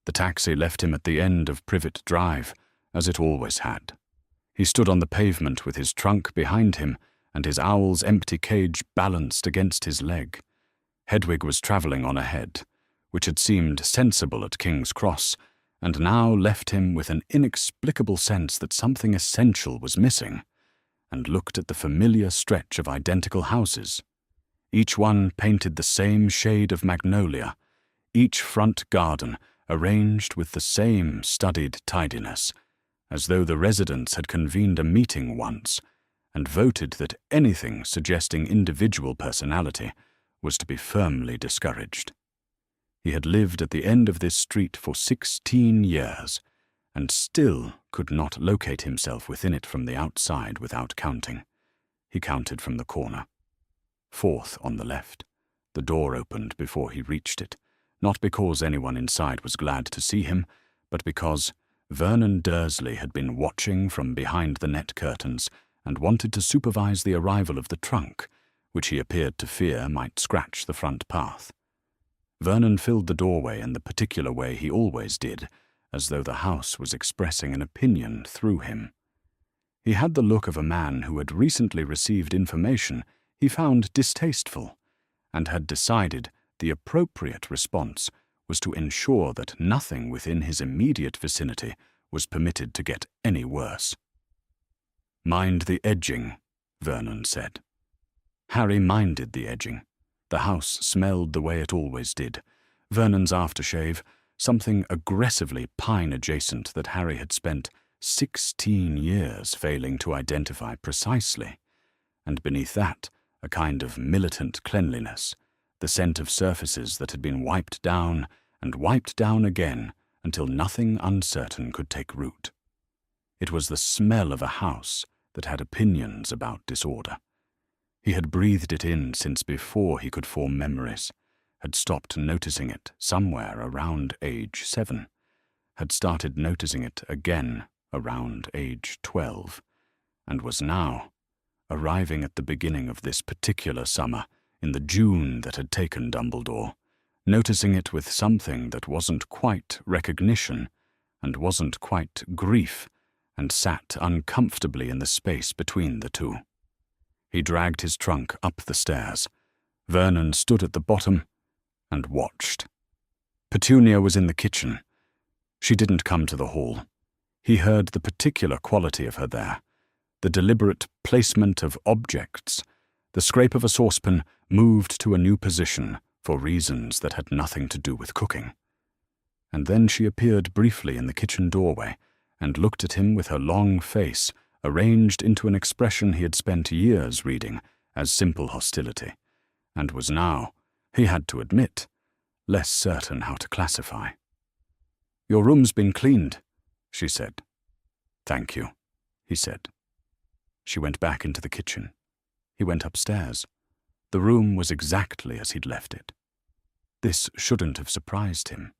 The taxi left him at the end of Privet Drive, as it always had. He stood on the pavement with his trunk behind him and his owl's empty cage balanced against his leg. Hedwig was travelling on ahead, which had seemed sensible at King's Cross, and now left him with an inexplicable sense that something essential was missing, and looked at the familiar stretch of identical houses. Each one painted the same shade of magnolia, each front garden arranged with the same studied tidiness, as though the residents had convened a meeting once and voted that anything suggesting individual personality was to be firmly discouraged. He had lived at the end of this street for 16 years, and still could not locate himself within it from the outside without counting. He counted from the corner. 4th on the left. The door opened before he reached it, not because anyone inside was glad to see him, but because Vernon Dursley had been watching from behind the net curtains and wanted to supervise the arrival of the trunk, which he appeared to fear might scratch the front path. Vernon filled the doorway in the particular way he always did, as though the house was expressing an opinion through him. He had the look of a man who had recently received information he found distasteful, and had decided the appropriate response was to ensure that nothing within his immediate vicinity was permitted to get any worse. "Mind the edging," Vernon said. Harry minded the edging. The house smelled the way it always did. Vernon's aftershave, something aggressively pine-adjacent that Harry had spent 16 years failing to identify precisely, and beneath that, a kind of militant cleanliness, the scent of surfaces that had been wiped down and wiped down again until nothing uncertain could take root. It was the smell of a house that had opinions about disorder. He had breathed it in since before he could form memories, had stopped noticing it somewhere around age 7, had started noticing it again around age 12, and was now, arriving at the beginning of this particular summer, in the June that had taken Dumbledore, noticing it with something that wasn't quite recognition and wasn't quite grief, and sat uncomfortably in the space between the two. He dragged his trunk up the stairs. Vernon stood at the bottom and watched. Petunia was in the kitchen. She didn't come to the hall. He heard the particular quality of her there, the deliberate placement of objects, the scrape of a saucepan moved to a new position for reasons that had nothing to do with cooking. And then she appeared briefly in the kitchen doorway and looked at him with her long face arranged into an expression he had spent years reading as simple hostility, and was now, he had to admit, less certain how to classify. "Your room's been cleaned," she said. "Thank you," he said. She went back into the kitchen. He went upstairs. The room was exactly as he'd left it. This shouldn't have surprised him.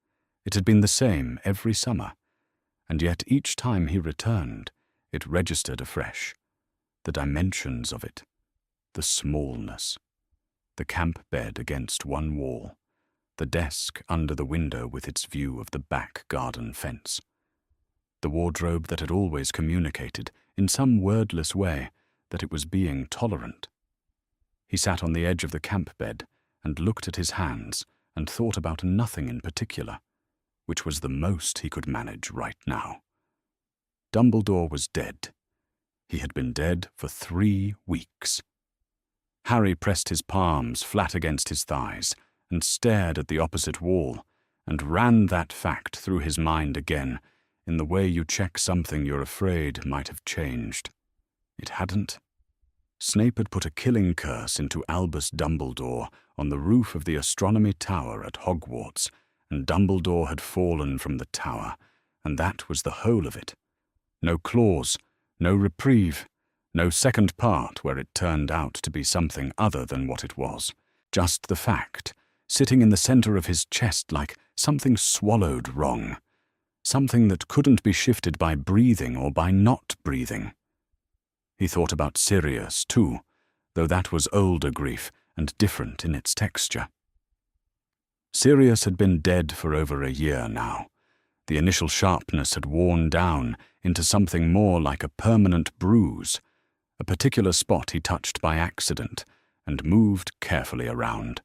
It had been the same every summer, and yet each time he returned, it registered afresh. The dimensions of it, the smallness, the camp bed against one wall, the desk under the window with its view of the back garden fence, the wardrobe that had always communicated, in some wordless way, that it was being tolerant. He sat on the edge of the camp bed and looked at his hands and thought about nothing in particular, which was the most he could manage right now. Dumbledore was dead. He had been dead for 3 weeks. Harry pressed his palms flat against his thighs and stared at the opposite wall and ran that fact through his mind again in the way you check something you're afraid might have changed. It hadn't. Snape had put a killing curse into Albus Dumbledore on the roof of the astronomy tower at Hogwarts, and Dumbledore had fallen from the tower, and that was the whole of it. No clause, no reprieve, no second part where it turned out to be something other than what it was. Just the fact, sitting in the center of his chest like something swallowed wrong. Something that couldn't be shifted by breathing or by not breathing. He thought about Sirius, too, though that was older grief and different in its texture. Sirius had been dead for over a year now, The initial sharpness had worn down into something more like a permanent bruise, a particular spot he touched by accident and moved carefully around.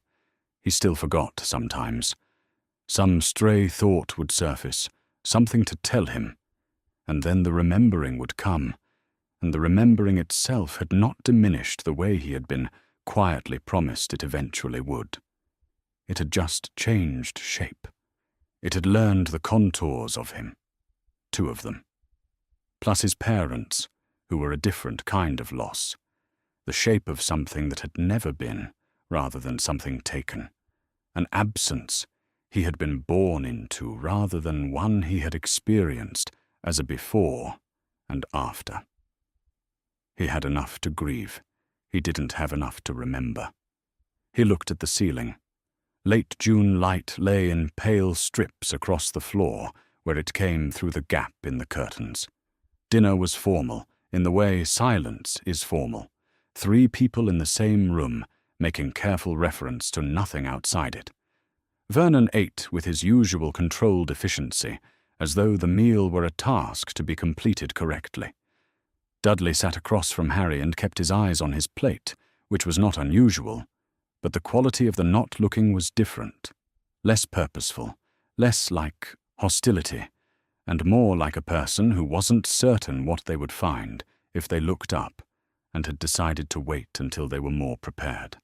He still forgot sometimes. Some stray thought would surface, something to tell him, and then the remembering would come, and the remembering itself had not diminished the way he had been quietly promised it eventually would. It had just changed shape. It had learned the contours of him, 2 of them, plus his parents, who were a different kind of loss, the shape of something that had never been, rather than something taken, an absence he had been born into rather than one he had experienced as a before and after. He had enough to grieve. He didn't have enough to remember. He looked at the ceiling. Late June light lay in pale strips across the floor where it came through the gap in the curtains. Dinner was formal, in the way silence is formal. 3 people in the same room, making careful reference to nothing outside it. Vernon ate with his usual controlled efficiency, as though the meal were a task to be completed correctly. Dudley sat across from Harry and kept his eyes on his plate, which was not unusual, but the quality of the not looking was different, less purposeful, less like hostility, and more like a person who wasn't certain what they would find if they looked up and had decided to wait until they were more prepared.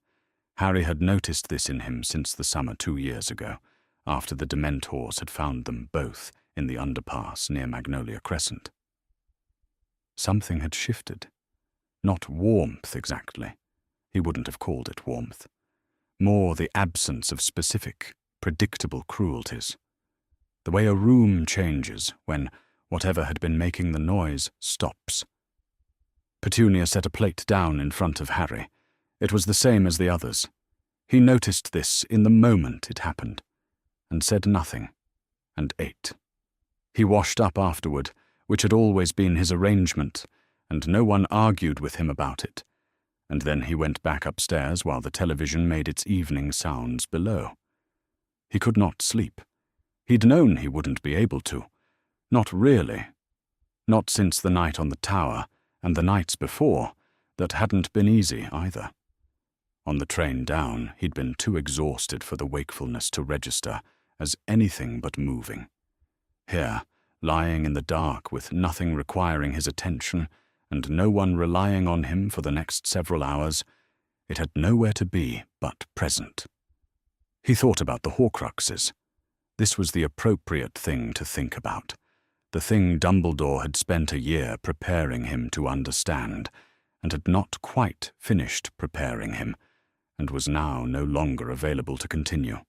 Harry had noticed this in him since the summer 2 years ago, after the Dementors had found them both in the underpass near Magnolia Crescent. Something had shifted. Not warmth exactly. He wouldn't have called it warmth. More the absence of specific, predictable cruelties. The way a room changes when whatever had been making the noise stops. Petunia set a plate down in front of Harry. It was the same as the others. He noticed this in the moment it happened, and said nothing, and ate. He washed up afterward, which had always been his arrangement, and no one argued with him about it, and then he went back upstairs while the television made its evening sounds below. He could not sleep. He'd known he wouldn't be able to. Not really. Not since the night on the tower, and the nights before, that hadn't been easy either. On the train down, he'd been too exhausted for the wakefulness to register as anything but moving. Here, lying in the dark with nothing requiring his attention, and no one relying on him for the next several hours, it had nowhere to be but present. He thought about the Horcruxes. This was the appropriate thing to think about, the thing Dumbledore had spent a year preparing him to understand, and had not quite finished preparing him, and was now no longer available to continue.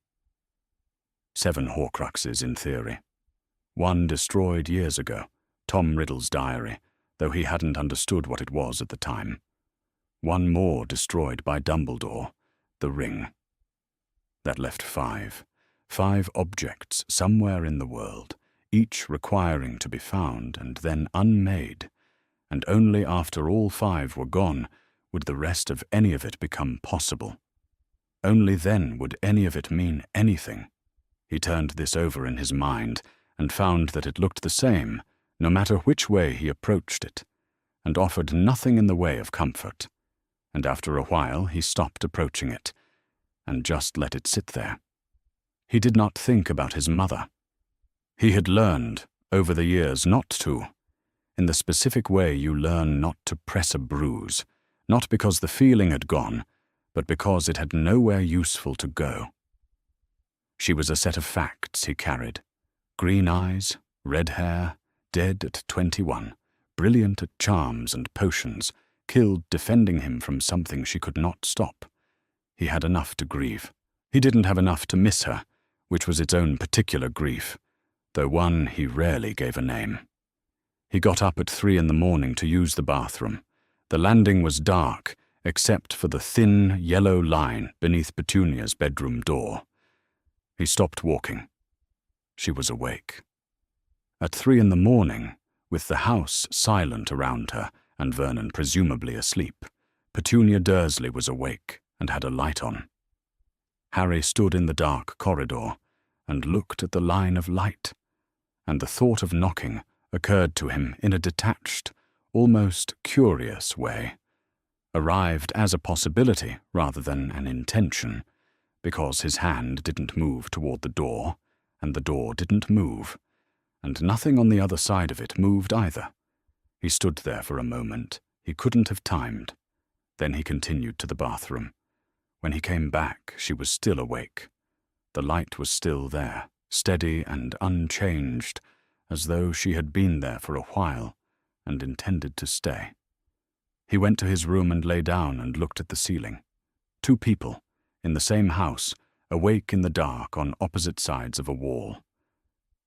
7 Horcruxes in theory. 1 destroyed years ago, Tom Riddle's diary, though he hadn't understood what it was at the time. 1 more destroyed by Dumbledore, the ring. That left 5. 5 objects somewhere in the world, each requiring to be found and then unmade, and only after all 5 were gone would the rest of any of it become possible. Only then would any of it mean anything. He turned this over in his mind and found that it looked the same, no matter which way he approached it, and offered nothing in the way of comfort. And after a while he stopped approaching it, and just let it sit there. He did not think about his mother. He had learned, over the years, not to, in the specific way you learn not to press a bruise, not because the feeling had gone, but because it had nowhere useful to go. She was a set of facts he carried. Green eyes, red hair, dead at 21, brilliant at charms and potions, killed defending him from something she could not stop. He had enough to grieve. He didn't have enough to miss her, which was its own particular grief, though one he rarely gave a name. He got up at 3 in the morning to use the bathroom. The landing was dark, except for the thin, yellow line beneath Petunia's bedroom door. He stopped walking. She was awake. At 3 in the morning, with the house silent around her and Vernon presumably asleep, Petunia Dursley was awake and had a light on. Harry stood in the dark corridor and looked at the line of light, and the thought of knocking occurred to him in a detached, almost curious way, arrived as a possibility rather than an intention, because his hand didn't move toward the door, and the door didn't move, and nothing on the other side of it moved either. He stood there for a moment he couldn't have timed. Then he continued to the bathroom. When he came back, she was still awake. The light was still there, steady and unchanged, as though she had been there for a while and intended to stay. He went to his room and lay down and looked at the ceiling. 2 people, in the same house, awake in the dark on opposite sides of a wall.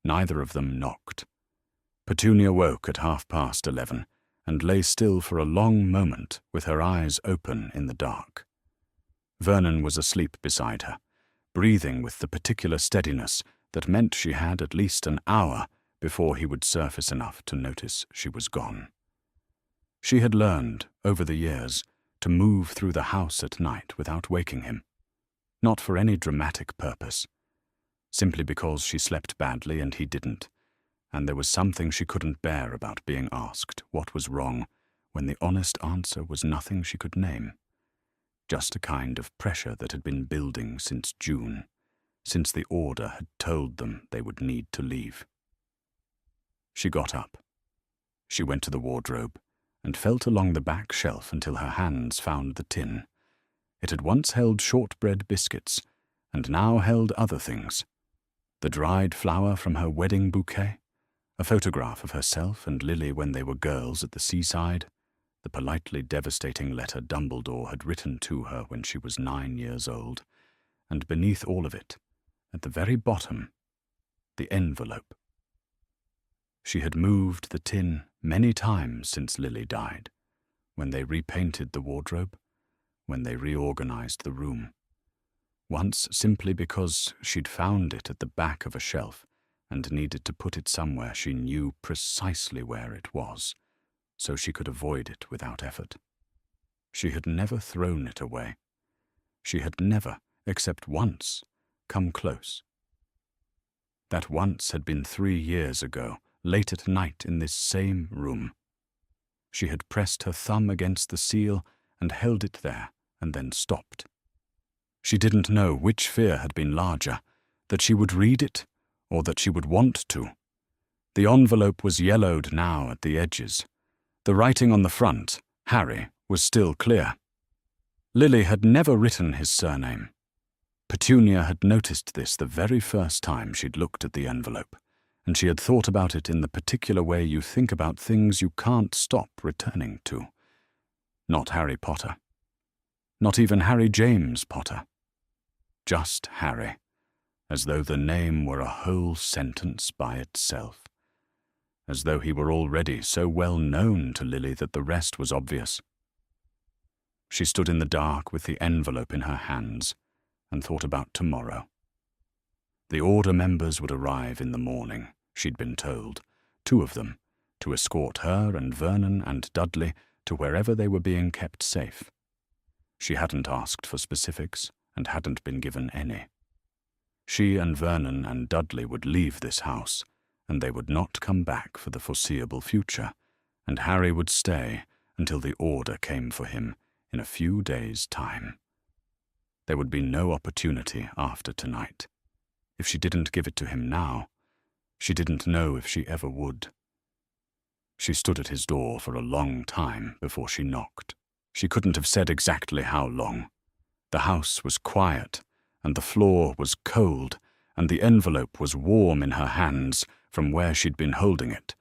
Neither of them knocked. Petunia woke at 11:30 and lay still for a long moment with her eyes open in the dark. Vernon was asleep beside her, breathing with the particular steadiness that meant she had at least an hour before he would surface enough to notice she was gone. She had learned, over the years, to move through the house at night without waking him, not for any dramatic purpose, simply because she slept badly and he didn't, and there was something she couldn't bear about being asked what was wrong when the honest answer was nothing she could name, just a kind of pressure that had been building since June, since the order had told them they would need to leave. She got up. She went to the wardrobe and felt along the back shelf until her hands found the tin. It had once held shortbread biscuits, and now held other things. The dried flower from her wedding bouquet, a photograph of herself and Lily when they were girls at the seaside, the politely devastating letter Dumbledore had written to her when she was 9 years old, and beneath all of it, at the very bottom, the envelope. She had moved the tin many times since Lily died, when they repainted the wardrobe, when they reorganized the room. Once simply because she'd found it at the back of a shelf and needed to put it somewhere she knew precisely where it was, so she could avoid it without effort. She had never thrown it away. She had never, except once, come close. That once had been 3 years ago, late at night in this same room. She had pressed her thumb against the seal and held it there, and then stopped. She didn't know which fear had been larger, that she would read it, or that she would want to. The envelope was yellowed now at the edges. The writing on the front, Harry, was still clear. Lily had never written his surname. Petunia had noticed this the very first time she'd looked at the envelope, and she had thought about it in the particular way you think about things you can't stop returning to. Not Harry Potter. Not even Harry James Potter. Just Harry, as though the name were a whole sentence by itself, as though he were already so well known to Lily that the rest was obvious. She stood in the dark with the envelope in her hands and thought about tomorrow. The Order members would arrive in the morning, she'd been told, 2 of them, to escort her and Vernon and Dudley to wherever they were being kept safe. She hadn't asked for specifics and hadn't been given any. She and Vernon and Dudley would leave this house, and they would not come back for the foreseeable future, and Harry would stay until the order came for him in a few days' time. There would be no opportunity after tonight. If she didn't give it to him now, she didn't know if she ever would. She stood at his door for a long time before she knocked. She couldn't have said exactly how long. The house was quiet, and the floor was cold, and the envelope was warm in her hands from where she'd been holding it,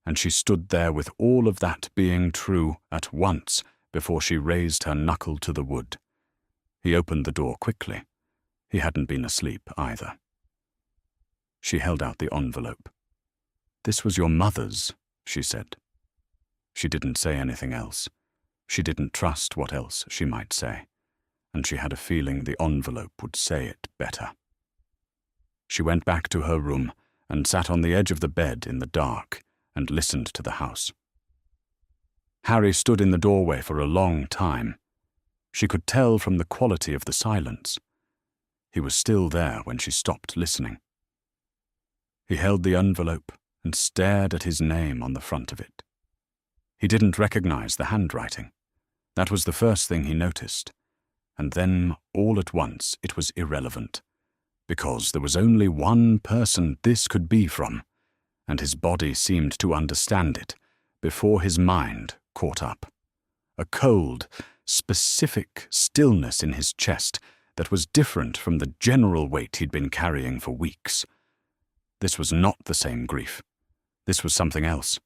and she stood there with all of that being true at once before she raised her knuckle to the wood. He opened the door quickly. He hadn't been asleep either. She held out the envelope. "This was your mother's," she said. She didn't say anything else. She didn't trust what else she might say, and she had a feeling the envelope would say it better. She went back to her room and sat on the edge of the bed in the dark and listened to the house. Harry stood in the doorway for a long time. She could tell from the quality of the silence. He was still there when she stopped listening. He held the envelope and stared at his name on the front of it. He didn't recognize the handwriting. That was the first thing he noticed. And then, all at once, it was irrelevant, because there was only one person this could be from, and his body seemed to understand it before his mind caught up. A cold, specific stillness in his chest that was different from the general weight he'd been carrying for weeks. This was not the same grief. This was something else.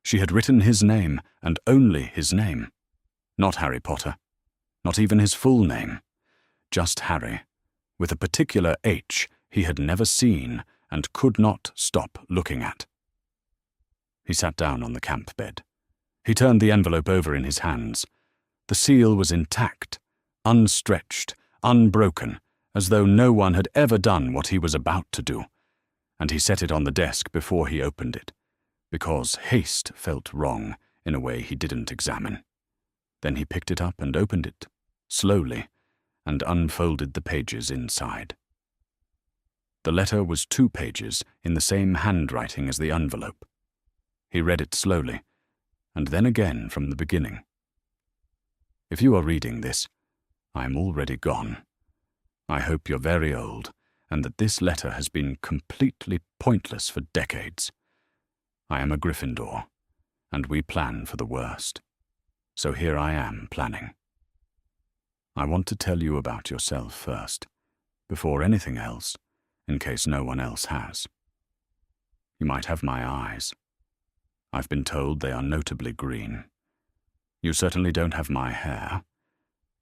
She had written his name, and only his name. Not Harry Potter. Not even his full name. Just Harry, with a particular H he had never seen and could not stop looking at. He sat down on the camp bed. He turned the envelope over in his hands. The seal was intact, unstretched, unbroken, as though no one had ever done what he was about to do, and he set it on the desk before he opened it, because haste felt wrong in a way he didn't examine. Then he picked it up and opened it, slowly, and unfolded the pages inside. The letter was 2 pages in the same handwriting as the envelope. He read it slowly, and then again from the beginning. If you are reading this, I am already gone. I hope you're very old, and that this letter has been completely pointless for decades. I am a Gryffindor, and we plan for the worst. So here I am planning. I want to tell you about yourself first, before anything else, in case no one else has. You might have my eyes. I've been told they are notably green. You certainly don't have my hair.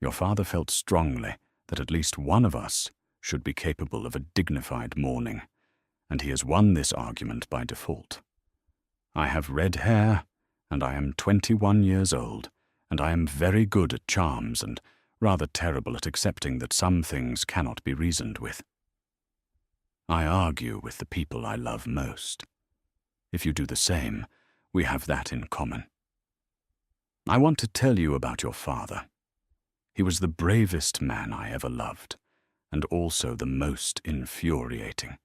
Your father felt strongly that at least one of us should be capable of a dignified mourning, and he has won this argument by default. I have red hair, and I am 21 years old, and I am very good at charms and rather terrible at accepting that some things cannot be reasoned with. I argue with the people I love most. If you do the same, we have that in common. I want to tell you about your father. He was the bravest man I ever loved, and also the most infuriating,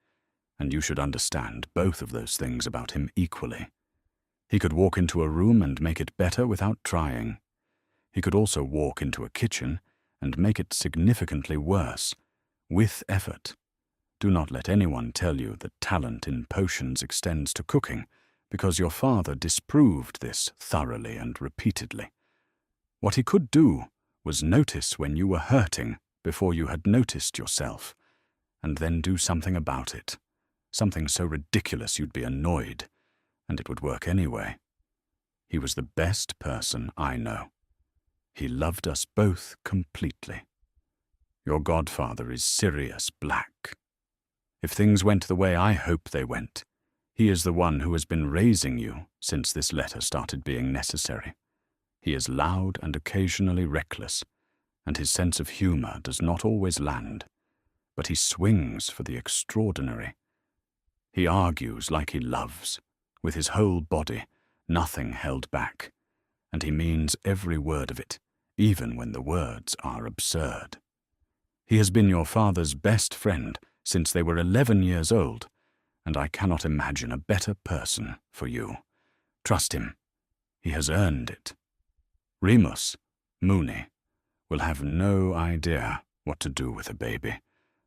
and you should understand both of those things about him equally. He could walk into a room and make it better without trying. He could also walk into a kitchen and make it significantly worse, with effort. Do not let anyone tell you that talent in potions extends to cooking, because your father disproved this thoroughly and repeatedly. What he could do was notice when you were hurting before you had noticed yourself, and then do something about it, something so ridiculous you'd be annoyed, and it would work anyway. He was the best person I know. He loved us both completely. Your godfather is Sirius Black. If things went the way I hope they went, he is the one who has been raising you since this letter started being necessary. He is loud and occasionally reckless, and his sense of humor does not always land, but he swings for the extraordinary. He argues like he loves, with his whole body, nothing held back, and he means every word of it, even when the words are absurd. He has been your father's best friend since they were 11 years old, and I cannot imagine a better person for you. Trust him. He has earned it. Remus, Moony, will have no idea what to do with a baby,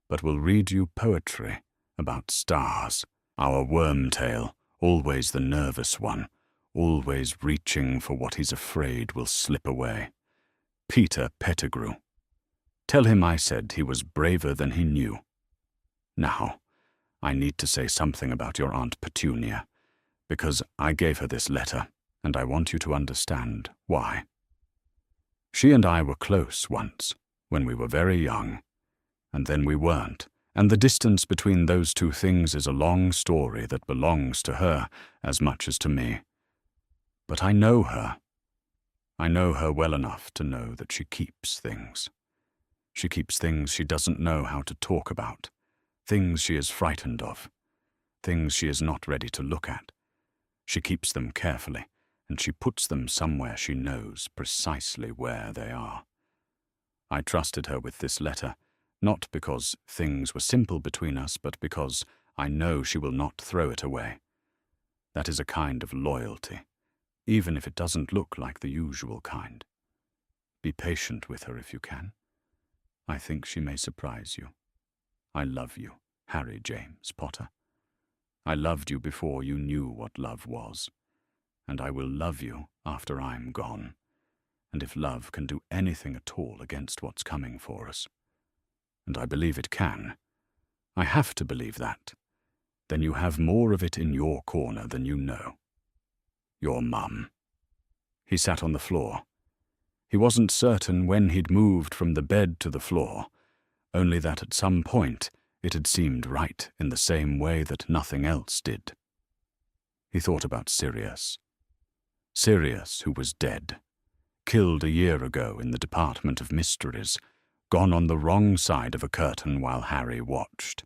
but will read you poetry about stars. Our Wormtail, always the nervous one, always reaching for what he's afraid will slip away. Peter Pettigrew. Tell him I said he was braver than he knew. Now, I need to say something about your Aunt Petunia, because I gave her this letter, and I want you to understand why. She and I were close once, when we were very young, and then we weren't, and the distance between those two things is a long story that belongs to her as much as to me. But I know her. I know her well enough to know that she keeps things. She keeps things she doesn't know how to talk about, things she is frightened of, things she is not ready to look at. She keeps them carefully, and she puts them somewhere she knows precisely where they are. I trusted her with this letter, not because things were simple between us, but because I know she will not throw it away. That is a kind of loyalty, even if it doesn't look like the usual kind. Be patient with her if you can. I think she may surprise you. I love you, Harry James Potter. I loved you before you knew what love was, and I will love you after I'm gone, and if love can do anything at all against what's coming for us, and I believe it can, I have to believe that, then you have more of it in your corner than you know. Your mum. He sat on the floor. He wasn't certain when he'd moved from the bed to the floor, only that at some point it had seemed right in the same way that nothing else did. He thought about Sirius. Sirius, who was dead, killed a year ago in the Department of Mysteries, gone on the wrong side of a curtain while Harry watched.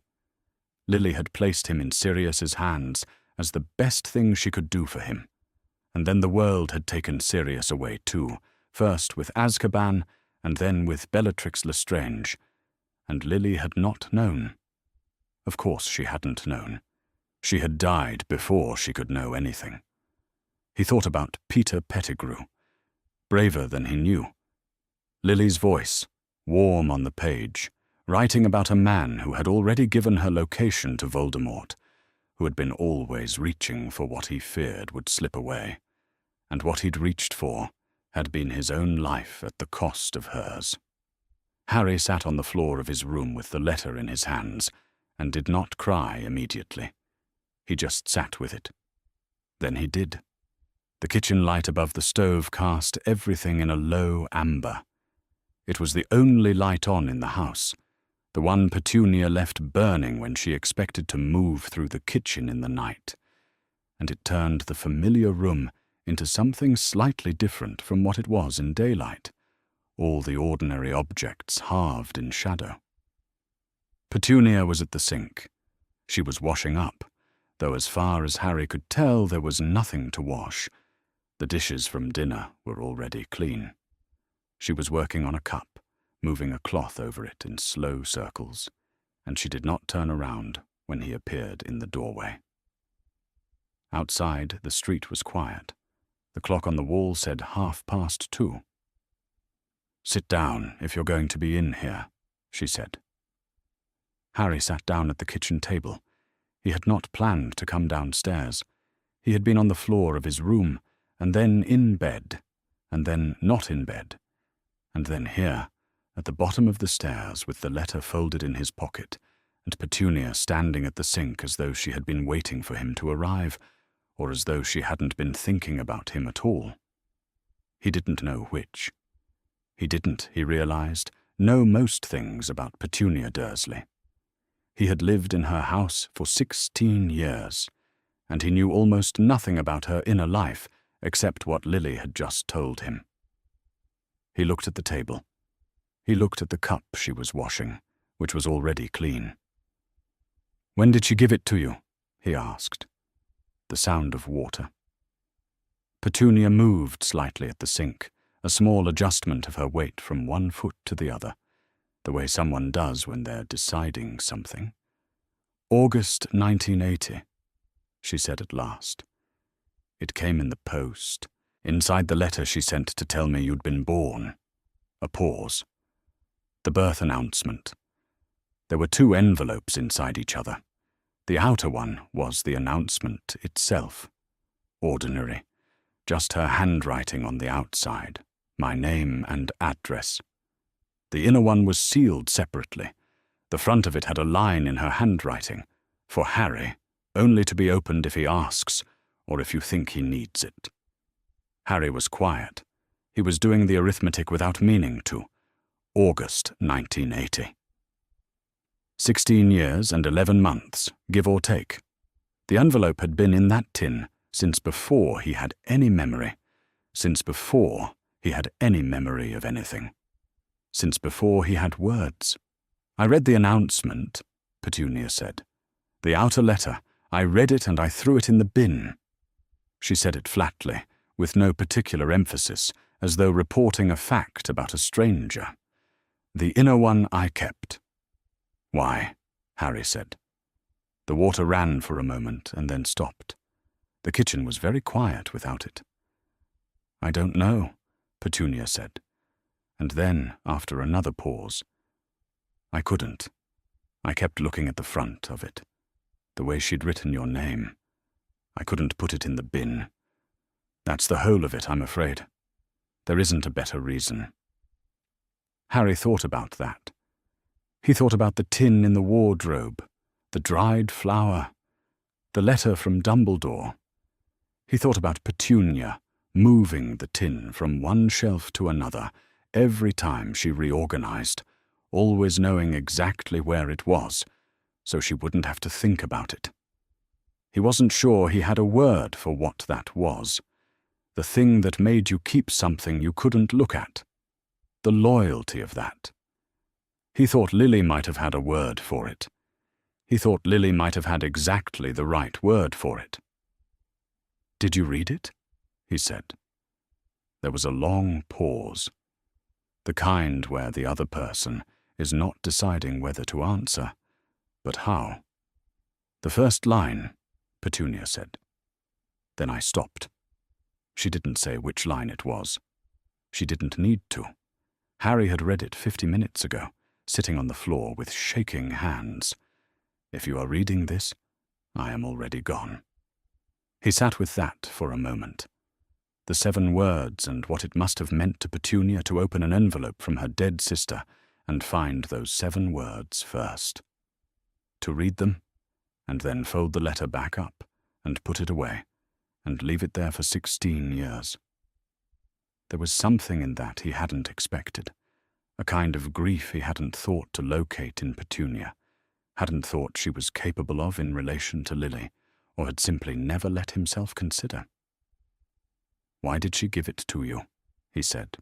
Lily had placed him in Sirius's hands as the best thing she could do for him, and then the world had taken Sirius away too, first with Azkaban and then with Bellatrix Lestrange, and Lily had not known. Of course she hadn't known. She had died before she could know anything. He thought about Peter Pettigrew, braver than he knew. Lily's voice, warm on the page, writing about a man who had already given her location to Voldemort, who had been always reaching for what he feared would slip away, and what he'd reached for had been his own life at the cost of hers. Harry sat on the floor of his room with the letter in his hands, and did not cry immediately. He just sat with it. Then he did. The kitchen light above the stove cast everything in a low amber. It was the only light on in the house, the one Petunia left burning when she expected to move through the kitchen in the night, and it turned the familiar room into something slightly different from what it was in daylight, all the ordinary objects halved in shadow. Petunia was at the sink. She was washing up, though as far as Harry could tell there was nothing to wash. The dishes from dinner were already clean. She was working on a cup, moving a cloth over it in slow circles, and she did not turn around when he appeared in the doorway. Outside, the street was quiet. The clock on the wall said 2:30. "Sit down if you're going to be in here," she said. Harry sat down at the kitchen table. He had not planned to come downstairs. He had been on the floor of his room, and then in bed, and then not in bed, and then here, at the bottom of the stairs with the letter folded in his pocket, and Petunia standing at the sink as though she had been waiting for him to arrive, or as though she hadn't been thinking about him at all. He didn't know which. He didn't, he realized, know most things about Petunia Dursley. He had lived in her house for 16 years, and he knew almost nothing about her inner life except what Lily had just told him. He looked at the table. He looked at the cup she was washing, which was already clean. "When did she give it to you?" he asked. The sound of water. Petunia moved slightly at the sink, a small adjustment of her weight from one foot to the other, the way someone does when they're deciding something. "August 1980, she said at last. "It came in the post, inside the letter she sent to tell me you'd been born." A pause. The birth announcement. There were 2 envelopes inside each other. The outer one was the announcement itself. Ordinary. Just her handwriting on the outside, my name and address. The inner one was sealed separately. The front of it had a line in her handwriting, for Harry, only to be opened if he asks, or if you think he needs it. Harry was quiet. He was doing the arithmetic without meaning to. August 1980. 16 years and 11 months, give or take. The envelope had been in that tin since before he had any memory, since before he had any memory of anything, since before he had words. "I read the announcement," Petunia said. "The outer letter. I read it and I threw it in the bin." She said it flatly, with no particular emphasis, as though reporting a fact about a stranger. "The inner one I kept." "Why?" Harry said. The water ran for a moment and then stopped. The kitchen was very quiet without it. "I don't know," Petunia said, and then, after another pause, "I couldn't. I kept looking at the front of it, the way she'd written your name. I couldn't put it in the bin. That's the whole of it, I'm afraid. There isn't a better reason." Harry thought about that. He thought about the tin in the wardrobe, the dried flower, the letter from Dumbledore. He thought about Petunia moving the tin from one shelf to another every time she reorganized, always knowing exactly where it was, so she wouldn't have to think about it. He wasn't sure he had a word for what that was, the thing that made you keep something you couldn't look at, the loyalty of that. He thought Lily might have had a word for it. He thought Lily might have had exactly the right word for it. "Did you read it?" he said. There was a long pause, the kind where the other person is not deciding whether to answer, but how. "The first line," Petunia said. Then I stopped. She didn't say which line it was. She didn't need to. Harry had read it 50 minutes ago, sitting on the floor with shaking hands. "If you are reading this, I am already gone." He sat with that for a moment. The 7 words and what it must have meant to Petunia to open an envelope from her dead sister and find those 7 words first. To read them, and then fold the letter back up and put it away, and leave it there for 16 years. There was something in that he hadn't expected, a kind of grief he hadn't thought to locate in Petunia, hadn't thought she was capable of in relation to Lily, or had simply never let himself consider. "Why did she give it to you?" he said.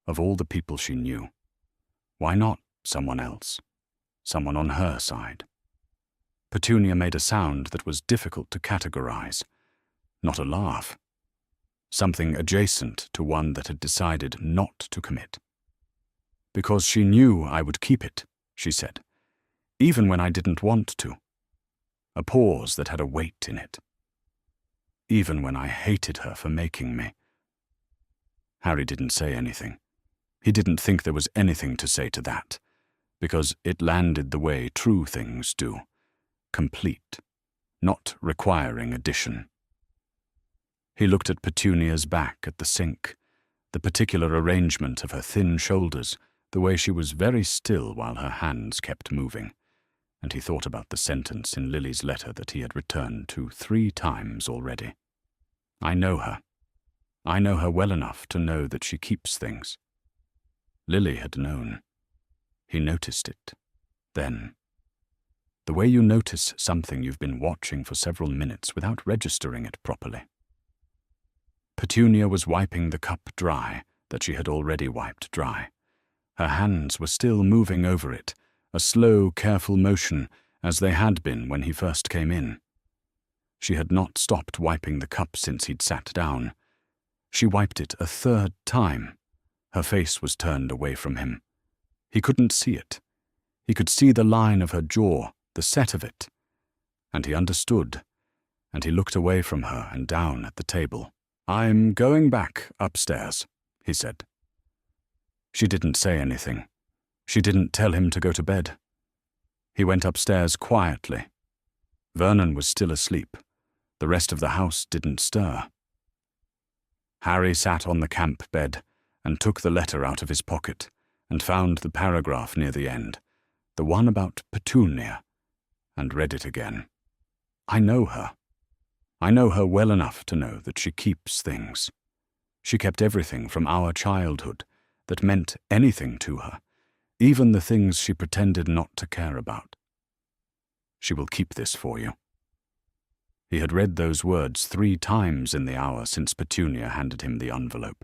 "Of all the people she knew. Why not someone else? Someone on her side?" Petunia made a sound that was difficult to categorize. Not a laugh. Something adjacent to one that had decided not to commit. "Because she knew I would keep it," she said, "even when I didn't want to." A pause that had a weight in it. "Even when I hated her for making me." Harry didn't say anything. He didn't think there was anything to say to that, because it landed the way true things do, complete, not requiring addition. He looked at Petunia's back at the sink, the particular arrangement of her thin shoulders, the way she was very still while her hands kept moving, and he thought about the sentence in Lily's letter that he had returned to 3 times already. "I know her. I know her well enough to know that she keeps things." Lily had known. He noticed it. Then. The way you notice something you've been watching for several minutes without registering it properly. Petunia was wiping the cup dry that she had already wiped dry. Her hands were still moving over it, a slow, careful motion, as they had been when he first came in. She had not stopped wiping the cup since he'd sat down. She wiped it a 3rd time. Her face was turned away from him. He couldn't see it. He could see the line of her jaw, the set of it. And he understood, and he looked away from her and down at the table. "I'm going back upstairs," he said. She didn't say anything. She didn't tell him to go to bed. He went upstairs quietly. Vernon was still asleep. The rest of the house didn't stir. Harry sat on the camp bed and took the letter out of his pocket and found the paragraph near the end, the one about Petunia, and read it again. "I know her. I know her well enough to know that she keeps things. She kept everything from our childhood that meant anything to her, even the things she pretended not to care about. She will keep this for you." He had read those words 3 times in the hour since Petunia handed him the envelope.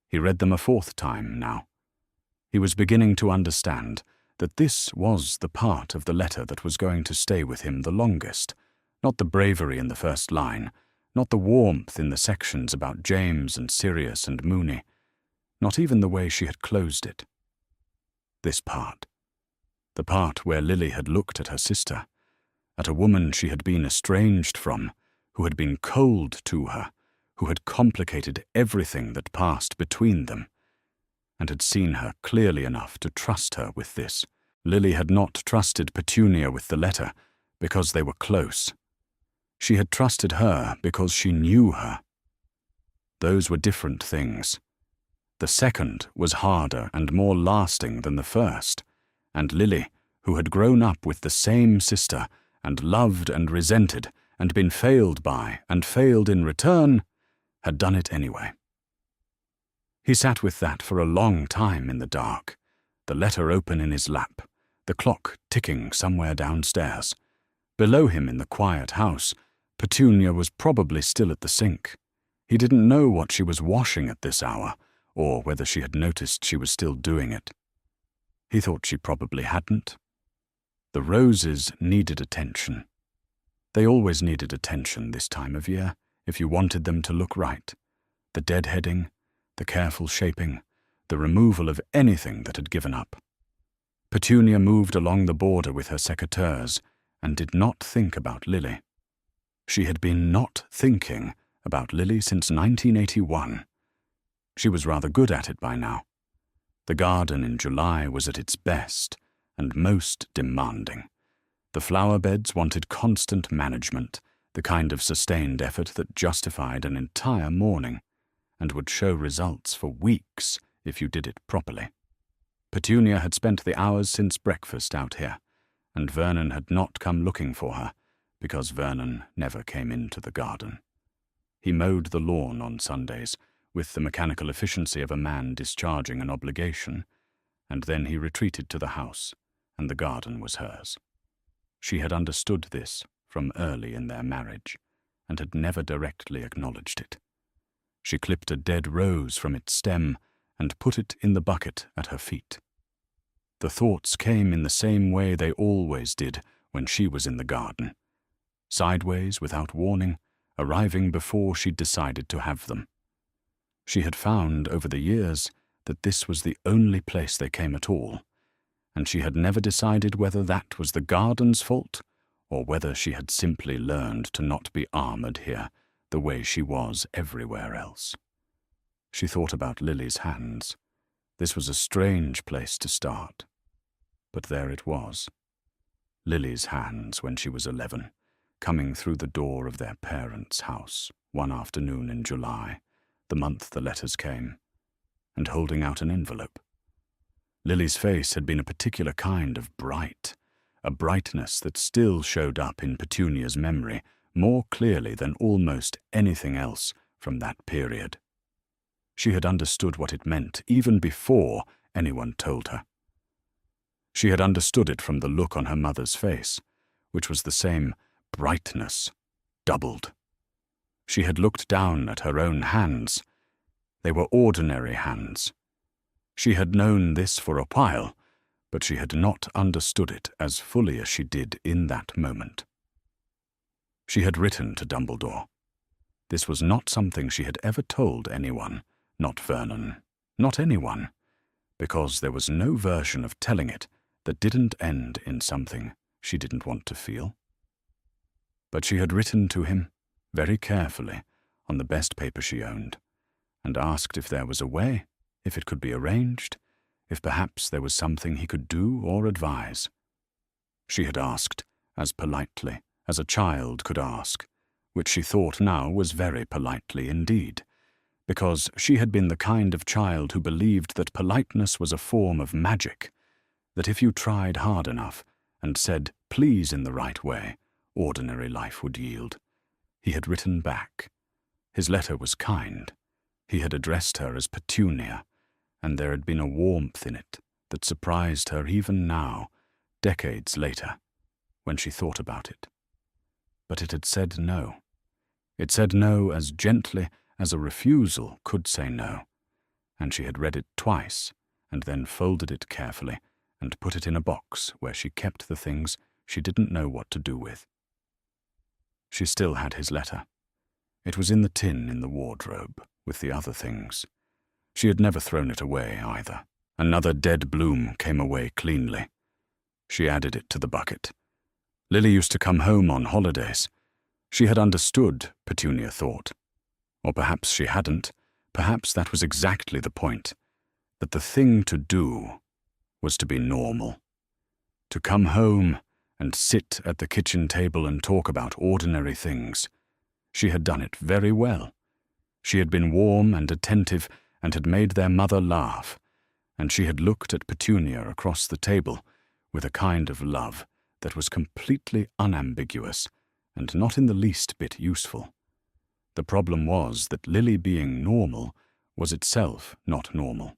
He read them a 4th time now. He was beginning to understand that this was the part of the letter that was going to stay with him the longest, not the bravery in the first line, not the warmth in the sections about James and Sirius and Moony, not even the way she had closed it. This part, the part where Lily had looked at her sister, at a woman she had been estranged from, who had been cold to her, who had complicated everything that passed between them, and had seen her clearly enough to trust her with this. Lily had not trusted Petunia with the letter because they were close. She had trusted her because she knew her. Those were different things. The second was harder and more lasting than the first, and Lily, who had grown up with the same sister, and loved and resented, and been failed by and failed in return, had done it anyway. He sat with that for a long time in the dark, the letter open in his lap, the clock ticking somewhere downstairs. Below him in the quiet house, Petunia was probably still at the sink. He didn't know what she was washing at this hour, or whether she had noticed she was still doing it. He thought she probably hadn't. The roses needed attention. They always needed attention this time of year, if you wanted them to look right. The deadheading, the careful shaping, the removal of anything that had given up. Petunia moved along the border with her secateurs and did not think about Lily. She had been not thinking about Lily since 1981. She was rather good at it by now. The garden in July was at its best and most demanding. The flower beds wanted constant management, the kind of sustained effort that justified an entire morning, and would show results for weeks if you did it properly. Petunia had spent the hours since breakfast out here, and Vernon had not come looking for her, because Vernon never came into the garden. He mowed the lawn on Sundays, with the mechanical efficiency of a man discharging an obligation, and then he retreated to the house, and the garden was hers. She had understood this from early in their marriage, and had never directly acknowledged it. She clipped a dead rose from its stem and put it in the bucket at her feet. The thoughts came in the same way they always did when she was in the garden, sideways without warning, arriving before she'd decided to have them. She had found over the years that this was the only place they came at all, and she had never decided whether that was the garden's fault or whether she had simply learned to not be armored here the way she was everywhere else. She thought about Lily's hands. This was a strange place to start, but there it was. Lily's hands when she was 11, coming through the door of their parents' house one afternoon in July, the month the letters came, and holding out an envelope. Lily's face had been a particular kind of bright, a brightness that still showed up in Petunia's memory more clearly than almost anything else from that period. She had understood what it meant even before anyone told her. She had understood it from the look on her mother's face, which was the same brightness, doubled. She had looked down at her own hands. They were ordinary hands. She had known this for a while, but she had not understood it as fully as she did in that moment. She had written to Dumbledore. This was not something she had ever told anyone, not Vernon, not anyone, because there was no version of telling it that didn't end in something she didn't want to feel. But she had written to him, very carefully, on the best paper she owned, and asked if there was a way, if it could be arranged, if perhaps there was something he could do or advise. She had asked, as politely as a child could ask, which she thought now was very politely indeed, because she had been the kind of child who believed that politeness was a form of magic, that if you tried hard enough and said please in the right way, ordinary life would yield. He had written back. His letter was kind. He had addressed her as Petunia, and there had been a warmth in it that surprised her even now, decades later, when she thought about it. But it had said no. It said no as gently as a refusal could say no, and she had read it twice, and then folded it carefully and put it in a box where she kept the things she didn't know what to do with. She still had his letter. It was in the tin in the wardrobe, with the other things. She had never thrown it away, either. Another dead bloom came away cleanly. She added it to the bucket. Lily used to come home on holidays. She had understood, Petunia thought. Or perhaps she hadn't. Perhaps that was exactly the point. That the thing to do was to be normal. To come home and sit at the kitchen table and talk about ordinary things. She had done it very well. She had been warm and attentive and had made their mother laugh, and she had looked at Petunia across the table with a kind of love that was completely unambiguous and not in the least bit useful. The problem was that Lily being normal was itself not normal.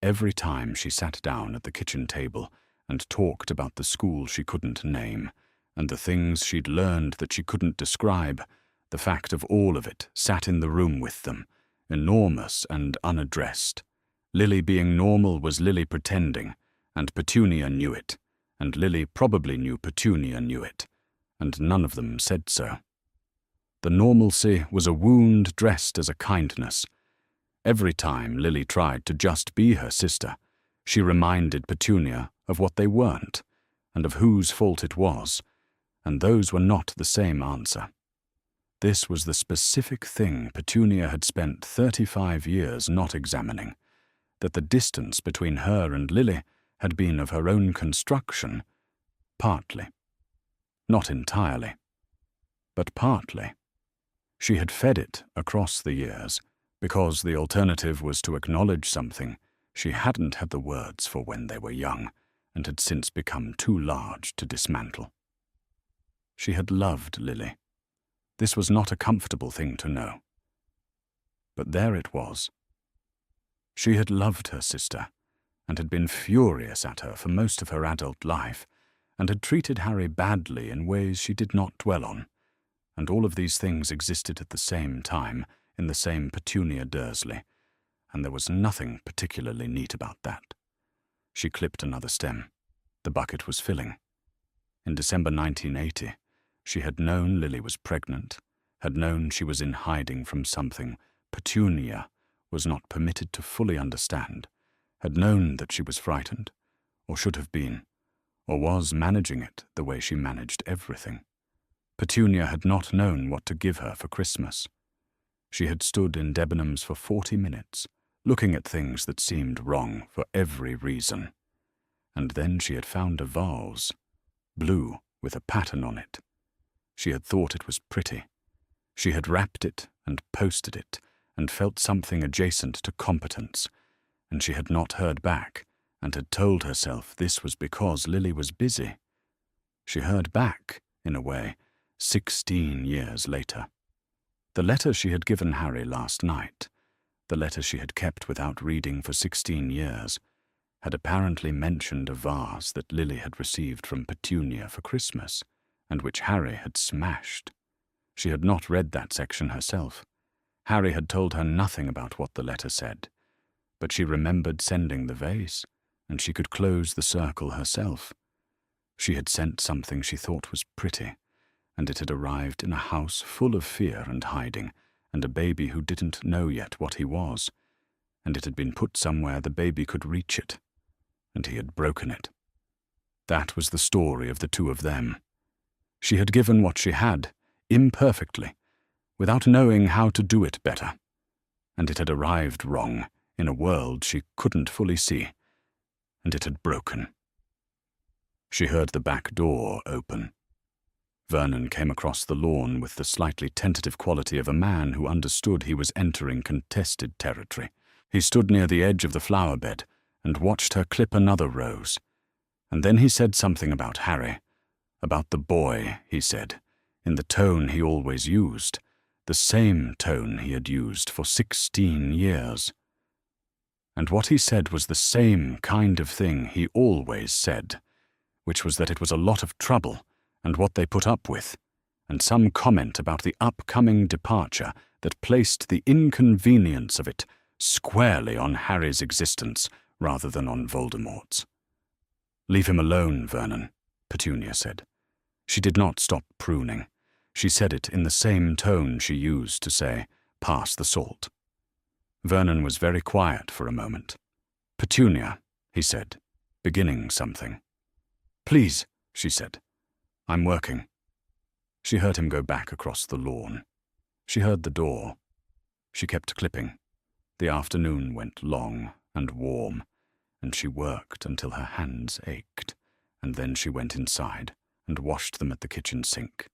Every time she sat down at the kitchen table and talked about the school she couldn't name, and the things she'd learned that she couldn't describe, the fact of all of it sat in the room with them, enormous and unaddressed. Lily being normal was Lily pretending, and Petunia knew it, and Lily probably knew Petunia knew it, and none of them said so. The normalcy was a wound dressed as a kindness. Every time Lily tried to just be her sister, she reminded Petunia of what they weren't, and of whose fault it was, and those were not the same answer. This was the specific thing Petunia had spent 35 years not examining, that the distance between her and Lily had been of her own construction, partly. Not entirely, but partly. She had fed it across the years, because the alternative was to acknowledge something she hadn't had the words for when they were young, and had since become too large to dismantle. She had loved Lily. This was not a comfortable thing to know. But there it was. She had loved her sister, and had been furious at her for most of her adult life, and had treated Harry badly in ways she did not dwell on, and all of these things existed at the same time in the same Petunia Dursley, and there was nothing particularly neat about that. She clipped another stem. The bucket was filling. In December 1980, she had known Lily was pregnant, had known she was in hiding from something Petunia was not permitted to fully understand, had known that she was frightened, or should have been, or was managing it the way she managed everything. Petunia had not known what to give her for Christmas. She had stood in Debenhams for 40 minutes, looking at things that seemed wrong for every reason. And then she had found a vase, blue with a pattern on it. She had thought it was pretty. She had wrapped it and posted it and felt something adjacent to competence, and she had not heard back and had told herself this was because Lily was busy. She heard back, in a way, 16 years later. The letter she had given Harry last night, the letter she had kept without reading for 16 years, had apparently mentioned a vase that Lily had received from Petunia for Christmas, and which Harry had smashed. She had not read that section herself. Harry had told her nothing about what the letter said, but she remembered sending the vase, and she could close the circle herself. She had sent something she thought was pretty, and it had arrived in a house full of fear and hiding, and a baby who didn't know yet what he was, and it had been put somewhere the baby could reach it, and he had broken it. That was the story of the two of them. She had given what she had, imperfectly, without knowing how to do it better, and it had arrived wrong in a world she couldn't fully see, and it had broken. She heard the back door open. Vernon came across the lawn with the slightly tentative quality of a man who understood he was entering contested territory. He stood near the edge of the flower bed and watched her clip another rose, and then he said something about Harry, about the boy, he said, in the tone he always used, the same tone he had used for 16 years. And what he said was the same kind of thing he always said, which was that it was a lot of trouble, and what they put up with, and some comment about the upcoming departure that placed the inconvenience of it squarely on Harry's existence rather than on Voldemort's. "Leave him alone, Vernon," Petunia said. She did not stop pruning. She said it in the same tone she used to say, "Pass the salt." Vernon was very quiet for a moment. "Petunia," he said, beginning something. "Please," she said. "I'm working." She heard him go back across the lawn. She heard the door. She kept clipping. The afternoon went long and warm, and she worked until her hands ached, and then she went inside and washed them at the kitchen sink,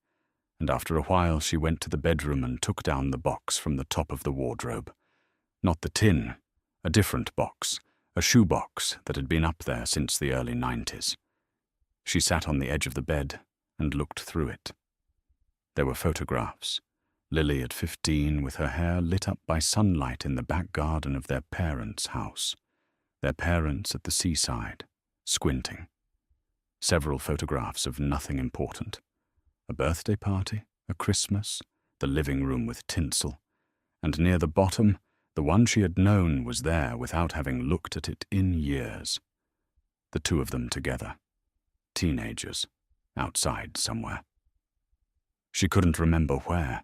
and after a while she went to the bedroom and took down the box from the top of the wardrobe. Not the tin, a different box, a shoebox that had been up there since the early 90s. She sat on the edge of the bed and looked through it. There were photographs. Lily at 15 with her hair lit up by sunlight in the back garden of their parents' house. Their parents at the seaside, squinting. Several photographs of nothing important. A birthday party, a Christmas, the living room with tinsel, and near the bottom, the one she had known was there without having looked at it in years. The two of them together. Teenagers, outside somewhere. She couldn't remember where.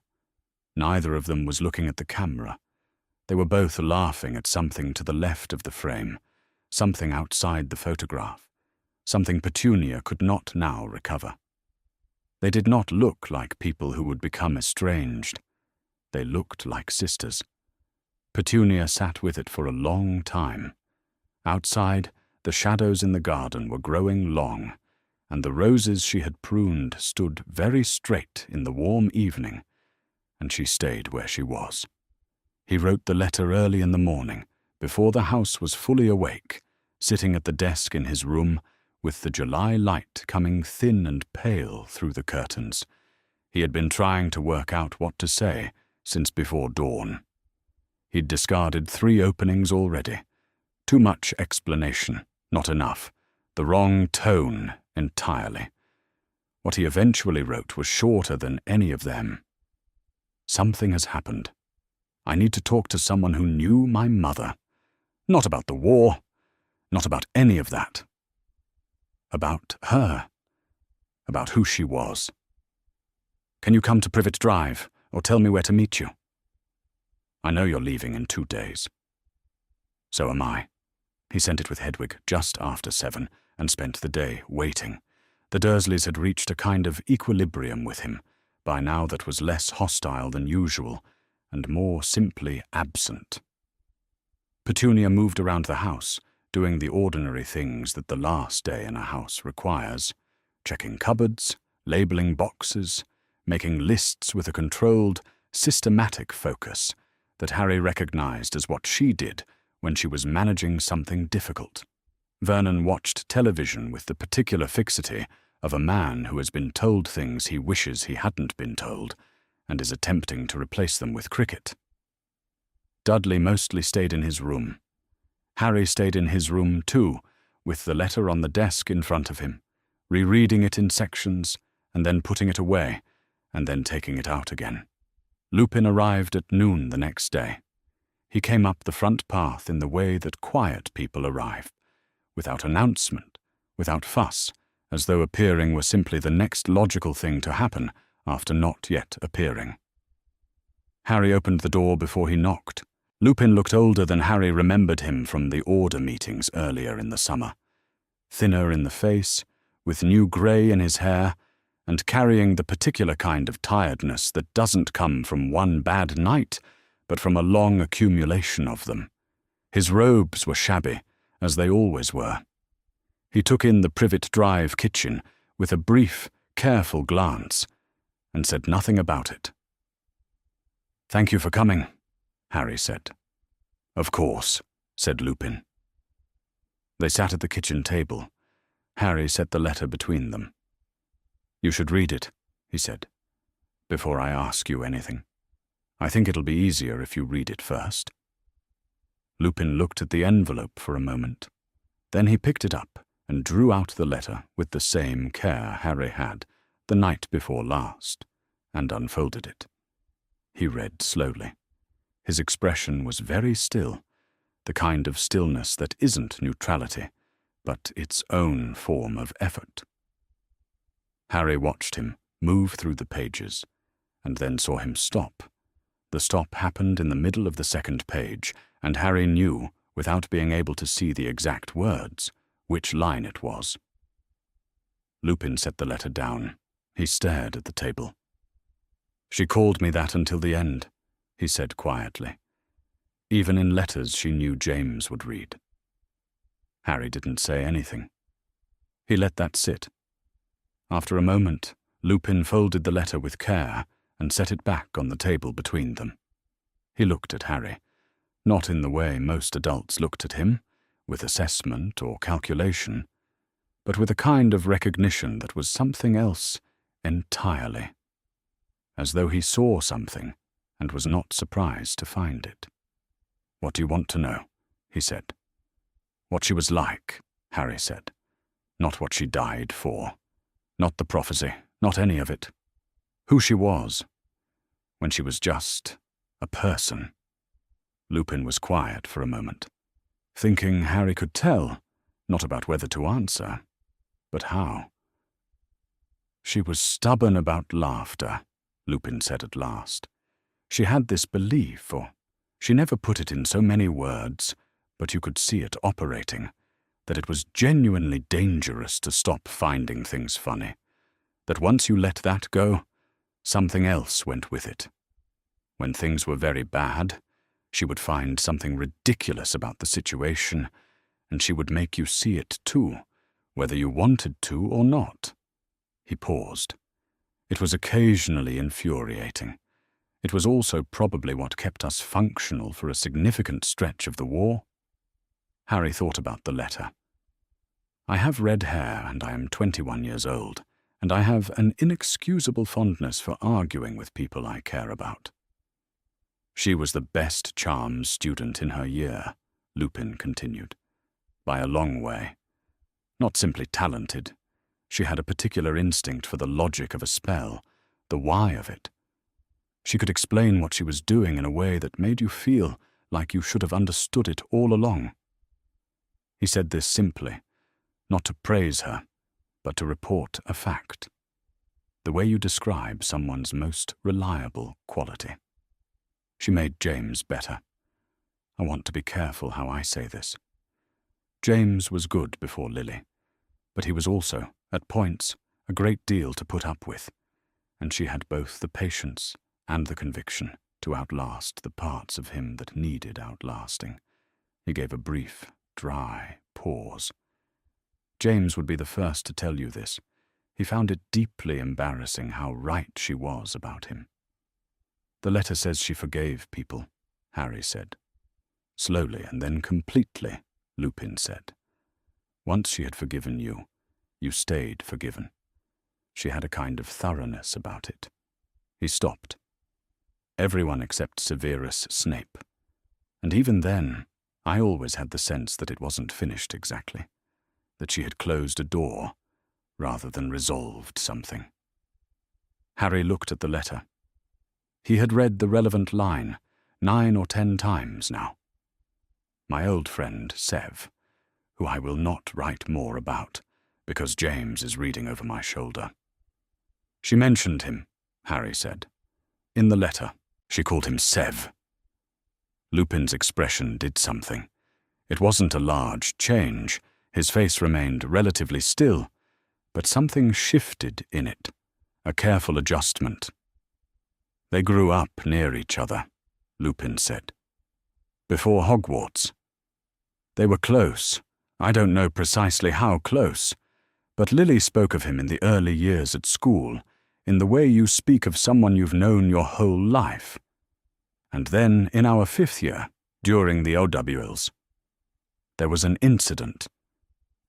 Neither of them was looking at the camera. They were both laughing at something to the left of the frame, something outside the photograph, something Petunia could not now recover. They did not look like people who would become estranged. They looked like sisters. Petunia sat with it for a long time. Outside, the shadows in the garden were growing long, and the roses she had pruned stood very straight in the warm evening, and she stayed where she was. He wrote the letter early in the morning, before the house was fully awake, sitting at the desk in his room, with the July light coming thin and pale through the curtains. He had been trying to work out what to say since before dawn. He'd discarded 3 openings already. Too much explanation, not enough. The wrong tone entirely. What he eventually wrote was shorter than any of them. Something has happened. I need to talk to someone who knew my mother. Not about the war. Not about any of that. About her. About who she was. Can you come to Privet Drive, or tell me where to meet you? I know you're leaving in 2 days. So am I. He sent it with Hedwig just after 7 and spent the day waiting. The Dursleys had reached a kind of equilibrium with him, by now that was less hostile than usual, and more simply absent. Petunia moved around the house, doing the ordinary things that the last day in a house requires, checking cupboards, labeling boxes, making lists with a controlled, systematic focus that Harry recognized as what she did when she was managing something difficult. Vernon watched television with the particular fixity of a man who has been told things he wishes he hadn't been told, and is attempting to replace them with cricket. Dudley mostly stayed in his room. Harry stayed in his room too, with the letter on the desk in front of him, rereading it in sections, and then putting it away, and then taking it out again. Lupin arrived at noon the next day. He came up the front path in the way that quiet people arrive, without announcement, without fuss, as though appearing were simply the next logical thing to happen after not yet appearing. Harry opened the door before he knocked. Lupin looked older than Harry remembered him from the order meetings earlier in the summer. Thinner in the face, with new grey in his hair, and carrying the particular kind of tiredness that doesn't come from one bad night, but from a long accumulation of them. His robes were shabby, as they always were. He took in the Privet Drive kitchen with a brief, careful glance, and said nothing about it. "Thank you for coming," Harry said. "Of course," said Lupin. They sat at the kitchen table. Harry set the letter between them. "You should read it," he said, "before I ask you anything. I think it'll be easier if you read it first." Lupin looked at the envelope for a moment. Then he picked it up and drew out the letter with the same care Harry had the night before last, and unfolded it. He read slowly. His expression was very still, the kind of stillness that isn't neutrality, but its own form of effort. Harry watched him move through the pages, and then saw him stop. The stop happened in the middle of the second page, and Harry knew, without being able to see the exact words, which line it was. Lupin set the letter down. He stared at the table. She called me that until the end, he said quietly. Even in letters she knew James would read. Harry didn't say anything. He let that sit. After a moment, Lupin folded the letter with care and set it back on the table between them. He looked at Harry, not in the way most adults looked at him, with assessment or calculation, but with a kind of recognition that was something else entirely, as though he saw something and was not surprised to find it. "What do you want to know?" he said. "What she was like," Harry said. "Not what she died for. Not the prophecy, not any of it. Who she was, when she was just a person." Lupin was quiet for a moment, thinking Harry could tell, not about whether to answer, but how. "She was stubborn about laughter," Lupin said at last. "She had this belief, or she never put it in so many words, but you could see it operating, that it was genuinely dangerous to stop finding things funny, that once you let that go, something else went with it. When things were very bad, she would find something ridiculous about the situation, and she would make you see it too, whether you wanted to or not." He paused. It was occasionally infuriating. It was also probably what kept us functional for a significant stretch of the war. Harry thought about the letter. "I have red hair, and I am 21 years old, and I have an inexcusable fondness for arguing with people I care about." "She was the best charms student in her year," Lupin continued. "By a long way. Not simply talented. She had a particular instinct for the logic of a spell, the why of it. She could explain what she was doing in a way that made you feel like you should have understood it all along." He said this simply, not to praise her, but to report a fact. The way you describe someone's most reliable quality. She made James better. I want to be careful how I say this. James was good before Lily, but he was also, at points, a great deal to put up with, and she had both the patience and the conviction to outlast the parts of him that needed outlasting. He gave a brief, dry pause. James would be the first to tell you this. He found it deeply embarrassing how right she was about him. "The letter says she forgave people," Harry said. "Slowly and then completely," Lupin said. "Once she had forgiven you, you stayed forgiven. She had a kind of thoroughness about it." He stopped. "Everyone except Severus Snape. And even then, I always had the sense that it wasn't finished exactly, that she had closed a door rather than resolved something." Harry looked at the letter. He had read the relevant line 9 or 10 times now. "My old friend, Sev, who I will not write more about, because James is reading over my shoulder. She mentioned him," Harry said. "In the letter, she called him Sev." Lupin's expression did something. It wasn't a large change. His face remained relatively still, but something shifted in it, a careful adjustment. "They grew up near each other," Lupin said. "Before Hogwarts. They were close. I don't know precisely how close, but Lily spoke of him in the early years at school, in the way you speak of someone you've known your whole life. And then, in our 5th year, during the OWLs, there was an incident.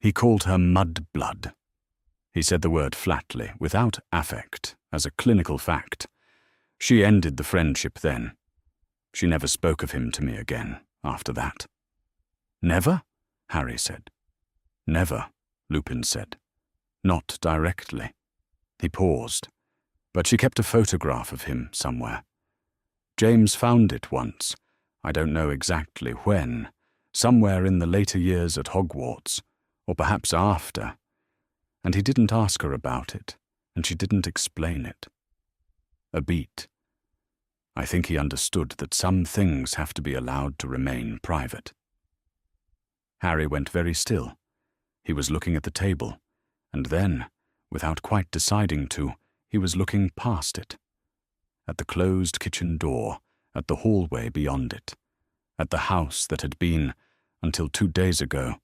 He called her mudblood. He said the word flatly, without affect, as a clinical fact. She ended the friendship then. She never spoke of him to me again after that." "Never?" Harry said. "Never," Lupin said. "Not directly." He paused, but she kept a photograph of him somewhere. James found it once, I don't know exactly when, somewhere in the later years at Hogwarts, or perhaps after, and he didn't ask her about it, and she didn't explain it. A beat. I think he understood that some things have to be allowed to remain private. Harry went very still. He was looking at the table, and then, without quite deciding to, he was looking past it. at the closed kitchen door, at the hallway beyond it, at the house that had been, until 2 days ago,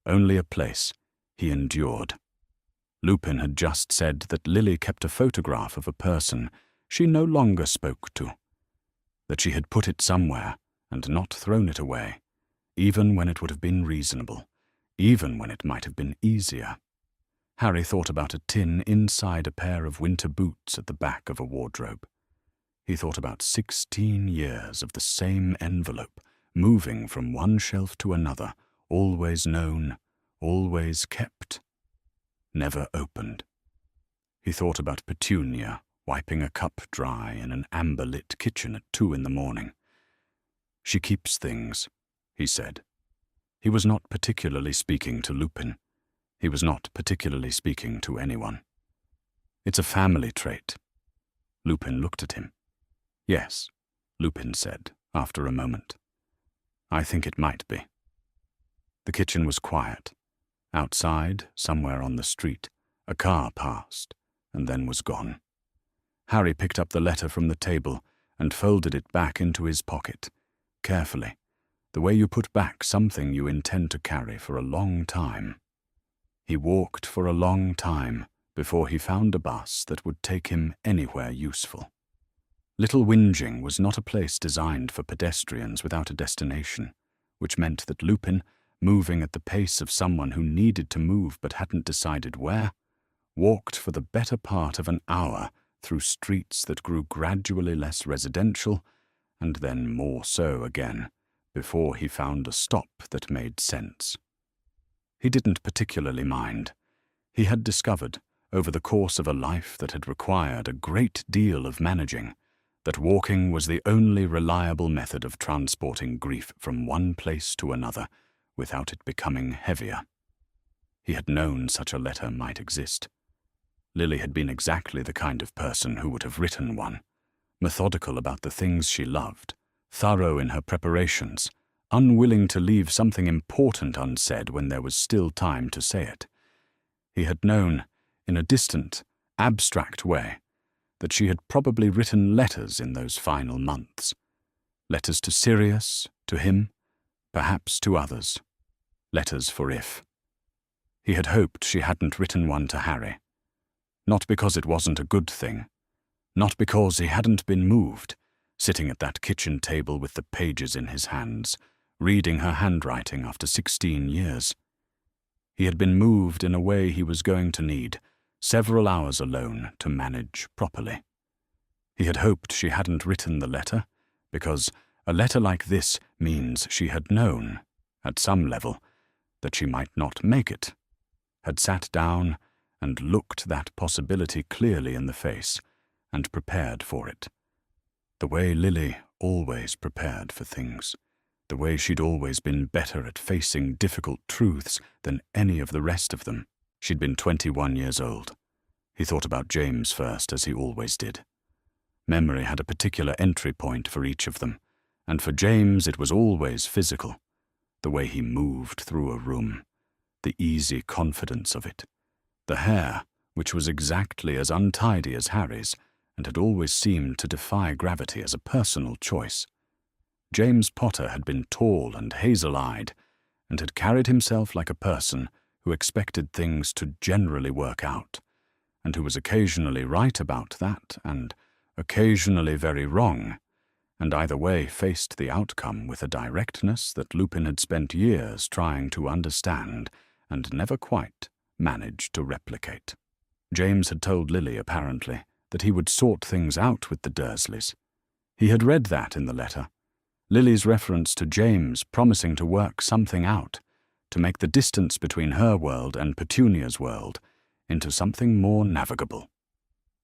only a place he endured. Lupin had just said that Lily kept a photograph of a person she no longer spoke to, that she had put it somewhere and not thrown it away, even when it would have been reasonable, even when it might have been easier. Harry thought about a tin inside a pair of winter boots at the back of a wardrobe. He thought about 16 years of the same envelope, moving from one shelf to another, always known, always kept, never opened. He thought about Petunia wiping a cup dry in an amber-lit kitchen at 2 in the morning. "She keeps things," he said. He was not particularly speaking to Lupin. He was not particularly speaking to anyone. "It's a family trait." Lupin looked at him. "Yes," Lupin said, after a moment. "I think it might be." The kitchen was quiet. Outside, somewhere on the street, a car passed, and then was gone. Harry picked up the letter from the table and folded it back into his pocket, carefully, the way you put back something you intend to carry for a long time. He walked for a long time before he found a bus that would take him anywhere useful. Little Whinging was not a place designed for pedestrians without a destination, which meant that Lupin, moving at the pace of someone who needed to move but hadn't decided where, walked for the better part of an hour through streets that grew gradually less residential, and then more so again, before he found a stop that made sense. He didn't particularly mind. He had discovered, over the course of a life that had required a great deal of managing, that walking was the only reliable method of transporting grief from one place to another without it becoming heavier. He had known such a letter might exist. Lily had been exactly the kind of person who would have written one, methodical about the things she loved, thorough in her preparations, unwilling to leave something important unsaid when there was still time to say it. He had known, in a distant, abstract way, that she had probably written letters in those final months. Letters to Sirius, to him, perhaps to others. Letters for if. He had hoped she hadn't written one to Harry. Not because it wasn't a good thing. Not because he hadn't been moved, sitting at that kitchen table with the pages in his hands, reading her handwriting after 16 years. He had been moved in a way he was going to need several hours alone to manage properly. He had hoped she hadn't written the letter, because a letter like this means she had known, at some level, that she might not make it, had sat down and looked that possibility clearly in the face, and prepared for it. The way Lily always prepared for things, the way she'd always been better at facing difficult truths than any of the rest of them. She'd been 21 years old. He thought about James first, as he always did. Memory had a particular entry point for each of them, and for James it was always physical. The way he moved through a room, the easy confidence of it. The hair, which was exactly as untidy as Harry's, and had always seemed to defy gravity as a personal choice. James Potter had been tall and hazel-eyed, and had carried himself like a person who expected things to generally work out, and who was occasionally right about that, and occasionally very wrong, and either way faced the outcome with a directness that Lupin had spent years trying to understand and never quite managed to replicate. James had told Lily, apparently, that he would sort things out with the Dursleys. He had read that in the letter. Lily's reference to James promising to work something out, to make the distance between her world and Petunia's world into something more navigable.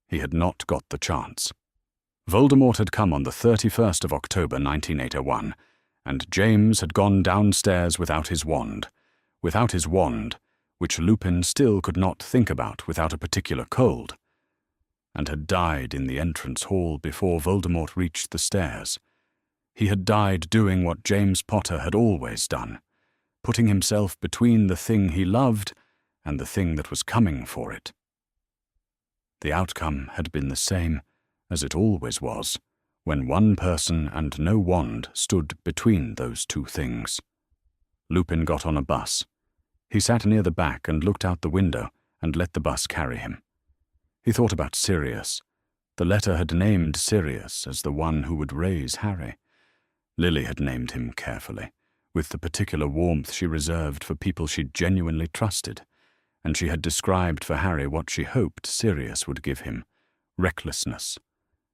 He had not got the chance. Voldemort had come on the 31st of October 1981, and James had gone downstairs without his wand, which Lupin still could not think about without a particular cold, and had died in the entrance hall before Voldemort reached the stairs. He had died doing what James Potter had always done, putting himself between the thing he loved and the thing that was coming for it. The outcome had been the same, as it always was, when one person and no wand stood between those two things. Lupin got on a bus. He sat near the back and looked out the window and let the bus carry him. He thought about Sirius. The letter had named Sirius as the one who would raise Harry. Lily had named him carefully, with the particular warmth she reserved for people she genuinely trusted, and she had described for Harry what she hoped Sirius would give him: recklessness,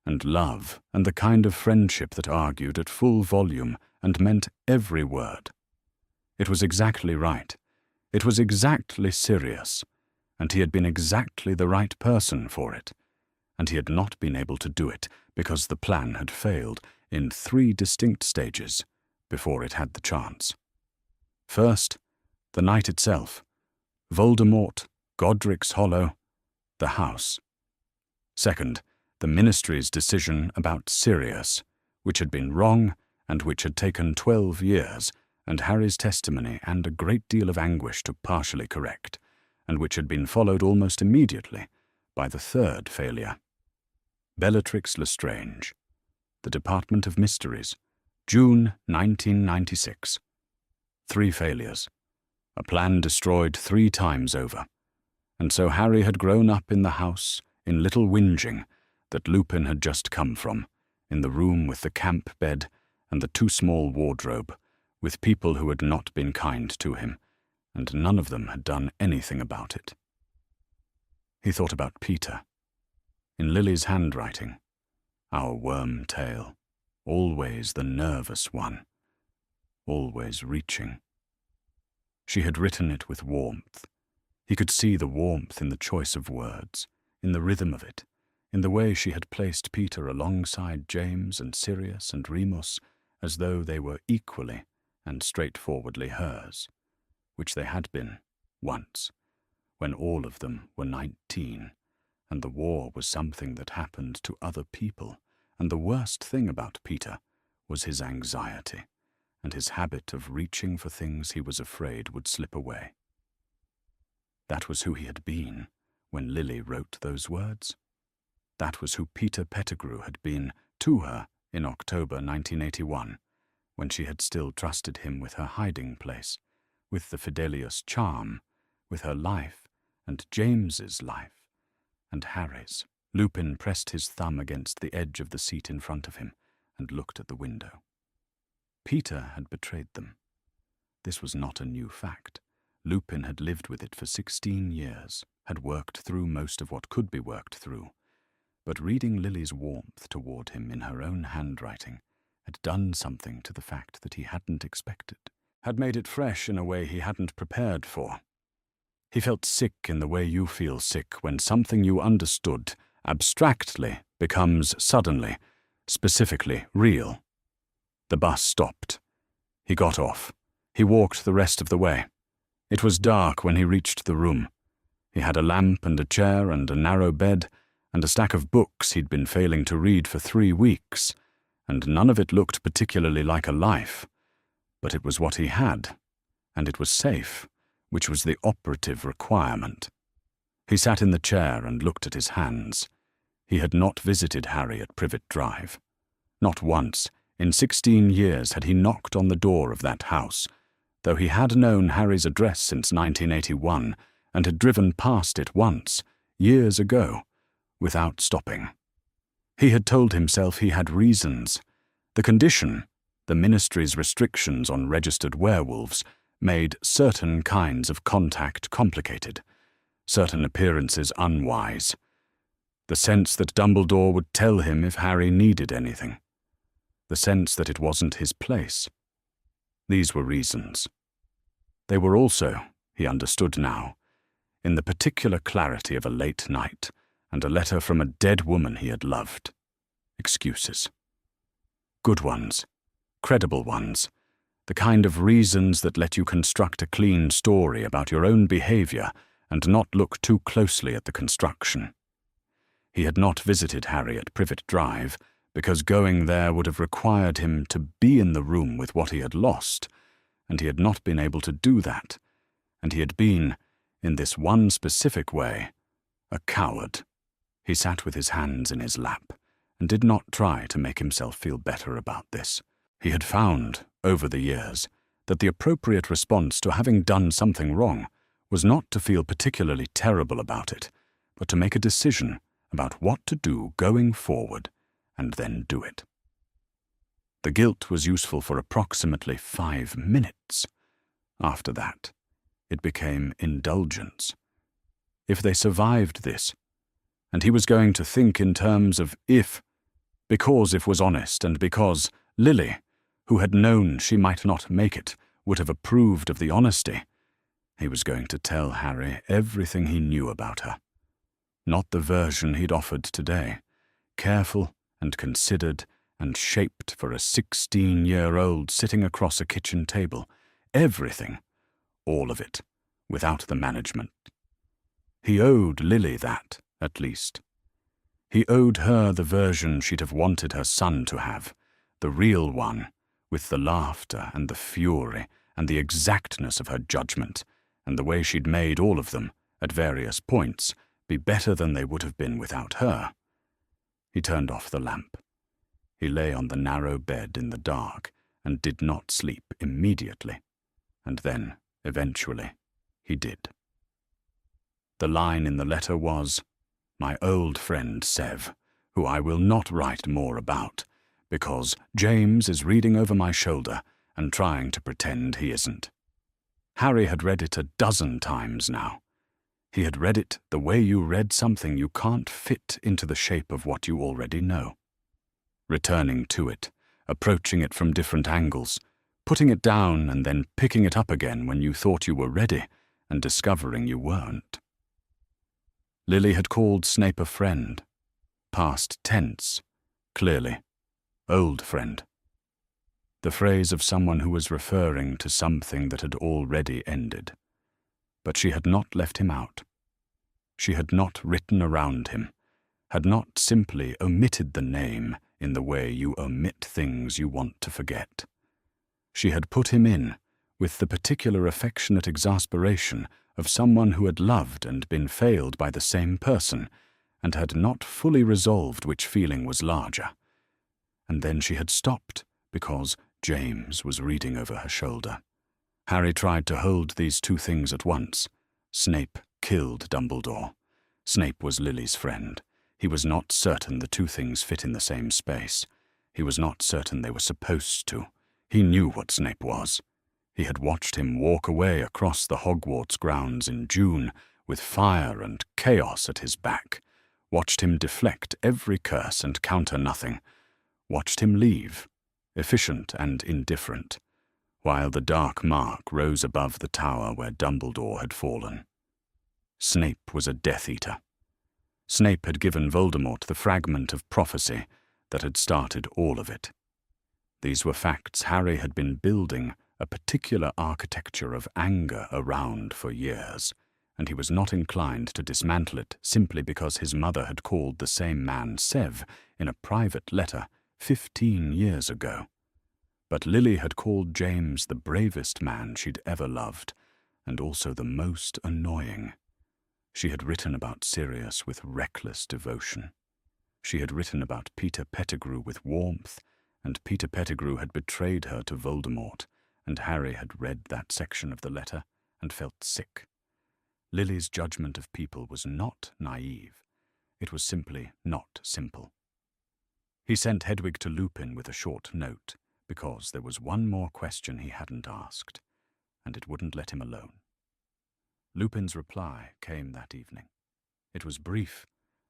and love, and the kind of friendship that argued at full volume and meant every word. It was exactly right. It was exactly Sirius, and he had been exactly the right person for it, and he had not been able to do it because the plan had failed in 3 distinct stages before it had the chance. First, the night itself, Voldemort, Godric's Hollow, the house. Second, the Ministry's decision about Sirius, which had been wrong and which had taken 12 years, and Harry's testimony and a great deal of anguish to partially correct, and which had been followed almost immediately by the third failure. Bellatrix Lestrange, the Department of Mysteries, June 1996. 3 failures. A plan destroyed 3 times over. And so Harry had grown up in the house, in Little Whinging, that Lupin had just come from, in the room with the camp bed and the too small wardrobe, with people who had not been kind to him, and none of them had done anything about it. He thought about Peter. In Lily's handwriting, our worm tail, always the nervous one, always reaching. She had written it with warmth. He could see the warmth in the choice of words, in the rhythm of it, in the way she had placed Peter alongside James and Sirius and Remus, as though they were equally and straightforwardly hers, which they had been once, when all of them were 19, and the war was something that happened to other people, and the worst thing about Peter was his anxiety and his habit of reaching for things he was afraid would slip away. That was who he had been when Lily wrote those words. That was who Peter Pettigrew had been to her in October 1981, when she had still trusted him with her hiding place, with the Fidelius charm, with her life and James's life, and Harry's. Lupin pressed his thumb against the edge of the seat in front of him and looked at the window. Peter had betrayed them. This was not a new fact. Lupin had lived with it for 16 years, had worked through most of what could be worked through, but reading Lily's warmth toward him in her own handwriting had done something to the fact that he hadn't expected, had made it fresh in a way he hadn't prepared for. He felt sick in the way you feel sick when something you understood abstractly becomes suddenly, specifically real. The bus stopped. He got off. He walked the rest of the way. It was dark when he reached the room. He had a lamp and a chair and a narrow bed and a stack of books he'd been failing to read for 3 weeks, and none of it looked particularly like a life. But it was what he had, and it was safe, which was the operative requirement. He sat in the chair and looked at his hands. He had not visited Harry at Privet Drive. Not once, in 16 years, had he knocked on the door of that house, though he had known Harry's address since 1981 and had driven past it once, years ago, without stopping. He had told himself he had reasons. The condition, the Ministry's restrictions on registered werewolves, made certain kinds of contact complicated, certain appearances unwise. The sense that Dumbledore would tell him if Harry needed anything. The sense that it wasn't his place. These were reasons. They were also, he understood now, in the particular clarity of a late night and a letter from a dead woman he had loved. Excuses. Good ones. Credible ones. The kind of reasons that let you construct a clean story about your own behavior and not look too closely at the construction. He had not visited Harry at Privet Drive because going there would have required him to be in the room with what he had lost, and he had not been able to do that, and he had been, in this one specific way, a coward. He sat with his hands in his lap, and did not try to make himself feel better about this. He had found, over the years, that the appropriate response to having done something wrong was not to feel particularly terrible about it, but to make a decision about what to do going forward and then do it. The guilt was useful for approximately 5 minutes. After that, it became indulgence. If they survived this, and he was going to think in terms of if, because if was honest and because Lily, who had known she might not make it, would have approved of the honesty, he was going to tell Harry everything he knew about her. Not the version he'd offered today, careful and considered and shaped for a 16-year-old sitting across a kitchen table. Everything, all of it, without the management. He owed Lily that, at least. He owed her the version she'd have wanted her son to have, the real one, with the laughter and the fury and the exactness of her judgment, and the way she'd made all of them, at various points, be better than they would have been without her. He turned off the lamp. He lay on the narrow bed in the dark and did not sleep immediately. And then, eventually, he did. The line in the letter was, "My old friend Sev, who I will not write more about, because James is reading over my shoulder and trying to pretend he isn't." Harry had read it a dozen times now. He had read it the way you read something you can't fit into the shape of what you already know. Returning to it, approaching it from different angles, putting it down and then picking it up again when you thought you were ready and discovering you weren't. Lily had called Snape a friend. Past tense, clearly. Old friend. The phrase of someone who was referring to something that had already ended. But she had not left him out. She had not written around him, had not simply omitted the name in the way you omit things you want to forget. She had put him in with the particular affectionate exasperation of someone who had loved and been failed by the same person, and had not fully resolved which feeling was larger. And then she had stopped because James was reading over her shoulder. Harry tried to hold these two things at once. Snape killed Dumbledore. Snape was Lily's friend. He was not certain the two things fit in the same space. He was not certain they were supposed to. He knew what Snape was. He had watched him walk away across the Hogwarts grounds in June with fire and chaos at his back, watched him deflect every curse and counter nothing, watched him leave, efficient and indifferent, while the dark mark rose above the tower where Dumbledore had fallen. Snape was a Death Eater. Snape had given Voldemort the fragment of prophecy that had started all of it. These were facts Harry had been building a particular architecture of anger around for years, and he was not inclined to dismantle it simply because his mother had called the same man Sev in a private letter 15 years ago. But Lily had called James the bravest man she'd ever loved, and also the most annoying. She had written about Sirius with reckless devotion. She had written about Peter Pettigrew with warmth, and Peter Pettigrew had betrayed her to Voldemort, and Harry had read that section of the letter and felt sick. Lily's judgment of people was not naive. It was simply not simple. He sent Hedwig to Lupin with a short note, because there was one more question he hadn't asked, and it wouldn't let him alone. Lupin's reply came that evening. It was brief.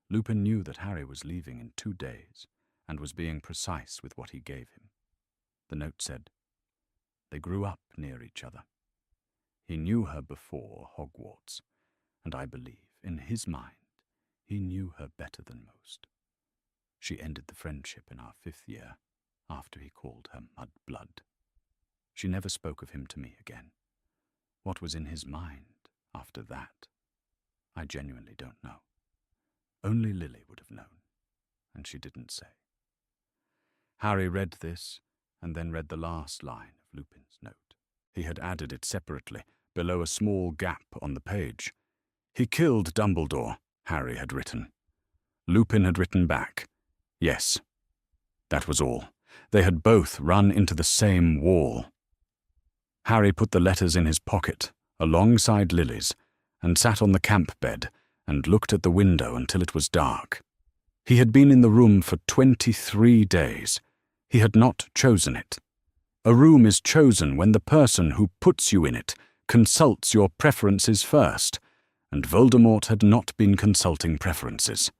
Lupin knew that Harry was leaving in 2 days, and was being precise with what he gave him. The note said, "They grew up near each other. He knew her before Hogwarts, and I believe, in his mind, he knew her better than most. She ended the friendship in our 5th year, after he called her mudblood. She never spoke of him to me again. What was in his mind after that, I genuinely don't know. Only Lily would have known, and she didn't say." Harry read this, and then read the last line of Lupin's note. He had added it separately, below a small gap on the page. "He killed Dumbledore," Harry had written. Lupin had written back, Yes, that was all. They had both run into the same wall. Harry put the letters in his pocket, alongside Lily's, and sat on the camp bed and looked at the window until it was dark. He had been in the room for 23 days. He had not chosen it. A room is chosen when the person who puts you in it consults your preferences first, and Voldemort had not been consulting preferences.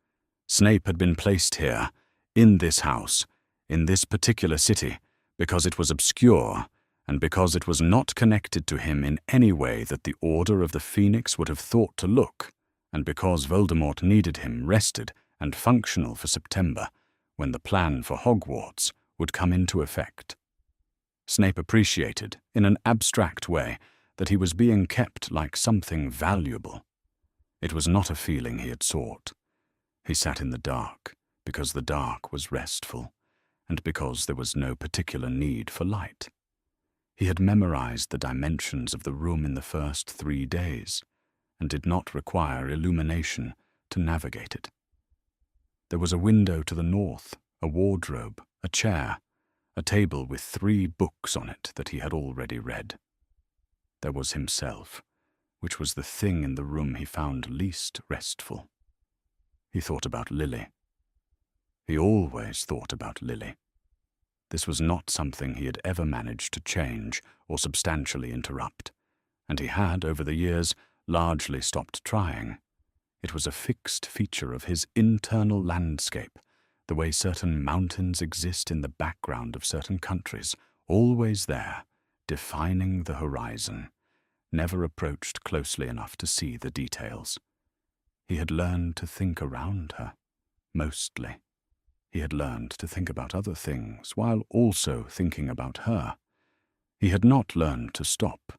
Snape had been placed here, in this house, in this particular city, because it was obscure, and because it was not connected to him in any way that the Order of the Phoenix would have thought to look, and because Voldemort needed him rested and functional for September, when the plan for Hogwarts would come into effect. Snape appreciated, in an abstract way, that he was being kept like something valuable. It was not a feeling he had sought. He sat in the dark, because the dark was restful, and because there was no particular need for light. He had memorized the dimensions of the room in the first 3 days, and did not require illumination to navigate it. There was a window to the north, a wardrobe, a chair, a table with 3 books on it that he had already read. There was himself, which was the thing in the room he found least restful. He thought about Lily. He always thought about Lily. This was not something he had ever managed to change or substantially interrupt, and he had, over the years, largely stopped trying. It was a fixed feature of his internal landscape, the way certain mountains exist in the background of certain countries, always there, defining the horizon, never approached closely enough to see the details. He had learned to think around her, mostly. He had learned to think about other things while also thinking about her. He had not learned to stop.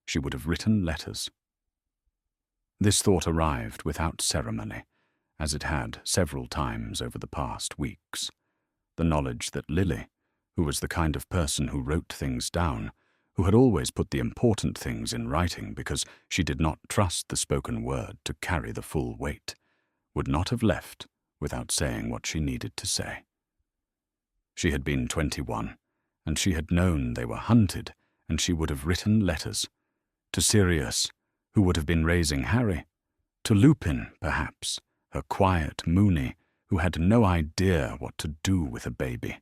She would have written letters. This thought arrived without ceremony, as it had several times over the past weeks. The knowledge that Lily, who was the kind of person who wrote things down, who had always put the important things in writing because she did not trust the spoken word to carry the full weight, would not have left without saying what she needed to say. She had been 21, and she had known they were hunted, and she would have written letters. To Sirius, who would have been raising Harry. To Lupin, perhaps, her quiet Moony, who had no idea what to do with a baby.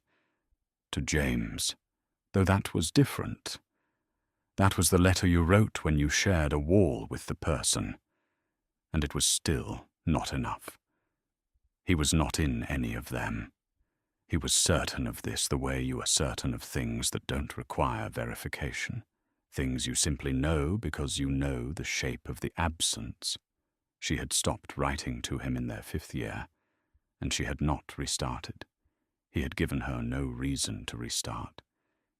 To James, though that was different. That was the letter you wrote when you shared a wall with the person. And it was still not enough. He was not in any of them. He was certain of this the way you are certain of things that don't require verification, things you simply know because you know the shape of the absence. She had stopped writing to him in their 5th year, and she had not restarted. He had given her no reason to restart.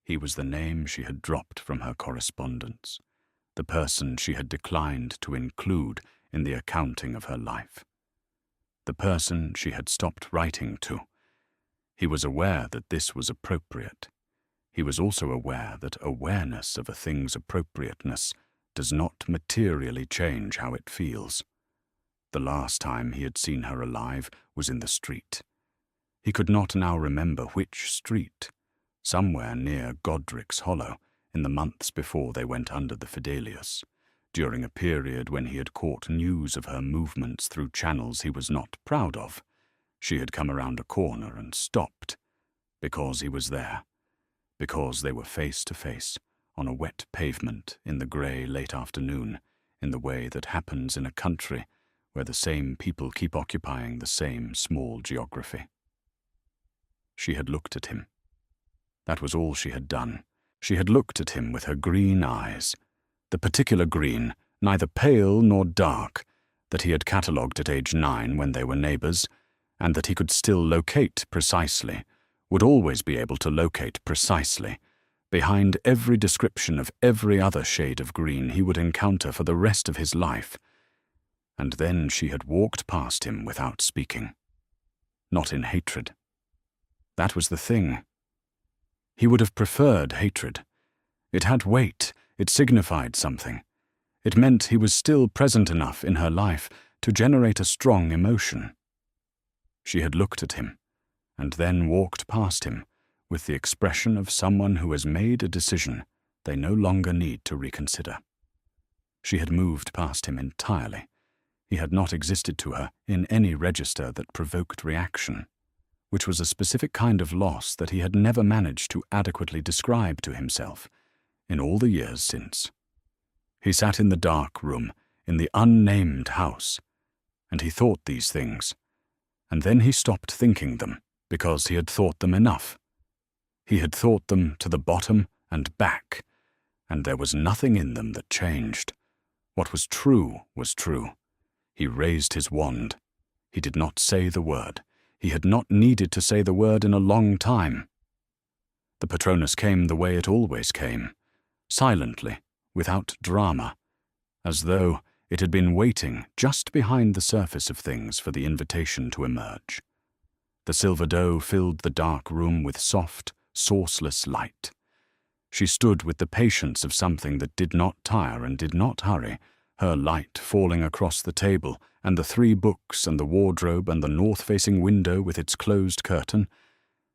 He was the name she had dropped from her correspondence, the person she had declined to include in the accounting of her life. The person she had stopped writing to. He was aware that this was appropriate. He was also aware that awareness of a thing's appropriateness does not materially change how it feels. The last time he had seen her alive was in the street. He could not now remember which street, somewhere near Godric's Hollow, in the months before they went under the Fidelius, during a period when he had caught news of her movements through channels he was not proud of. She had come around a corner and stopped, because he was there, because they were face to face, on a wet pavement in the grey late afternoon, in the way that happens in a country where the same people keep occupying the same small geography. She had looked at him. That was all she had done. She had looked at him with her green eyes, the particular green, neither pale nor dark, that he had catalogued at age 9 when they were neighbours, and that he could still locate precisely, would always be able to locate precisely, behind every description of every other shade of green he would encounter for the rest of his life. And then she had walked past him without speaking. Not in hatred. That was the thing. He would have preferred hatred. It had weight, it signified something. It meant he was still present enough in her life to generate a strong emotion. She had looked at him, and then walked past him with the expression of someone who has made a decision they no longer need to reconsider. She had moved past him entirely. He had not existed to her in any register that provoked reaction, which was a specific kind of loss that he had never managed to adequately describe to himself in all the years since. He sat in the dark room, in the unnamed house, and he thought these things, and then he stopped thinking them because he had thought them enough. He had thought them to the bottom and back, and there was nothing in them that changed. What was true was true. He raised his wand. He did not say the word. He had not needed to say the word in a long time. The Patronus came the way it always came, silently, without drama, as though it had been waiting just behind the surface of things for the invitation to emerge. The silver doe filled the dark room with soft, sourceless light. She stood with the patience of something that did not tire and did not hurry, her light falling across the table and the 3 books and the wardrobe and the north-facing window with its closed curtain,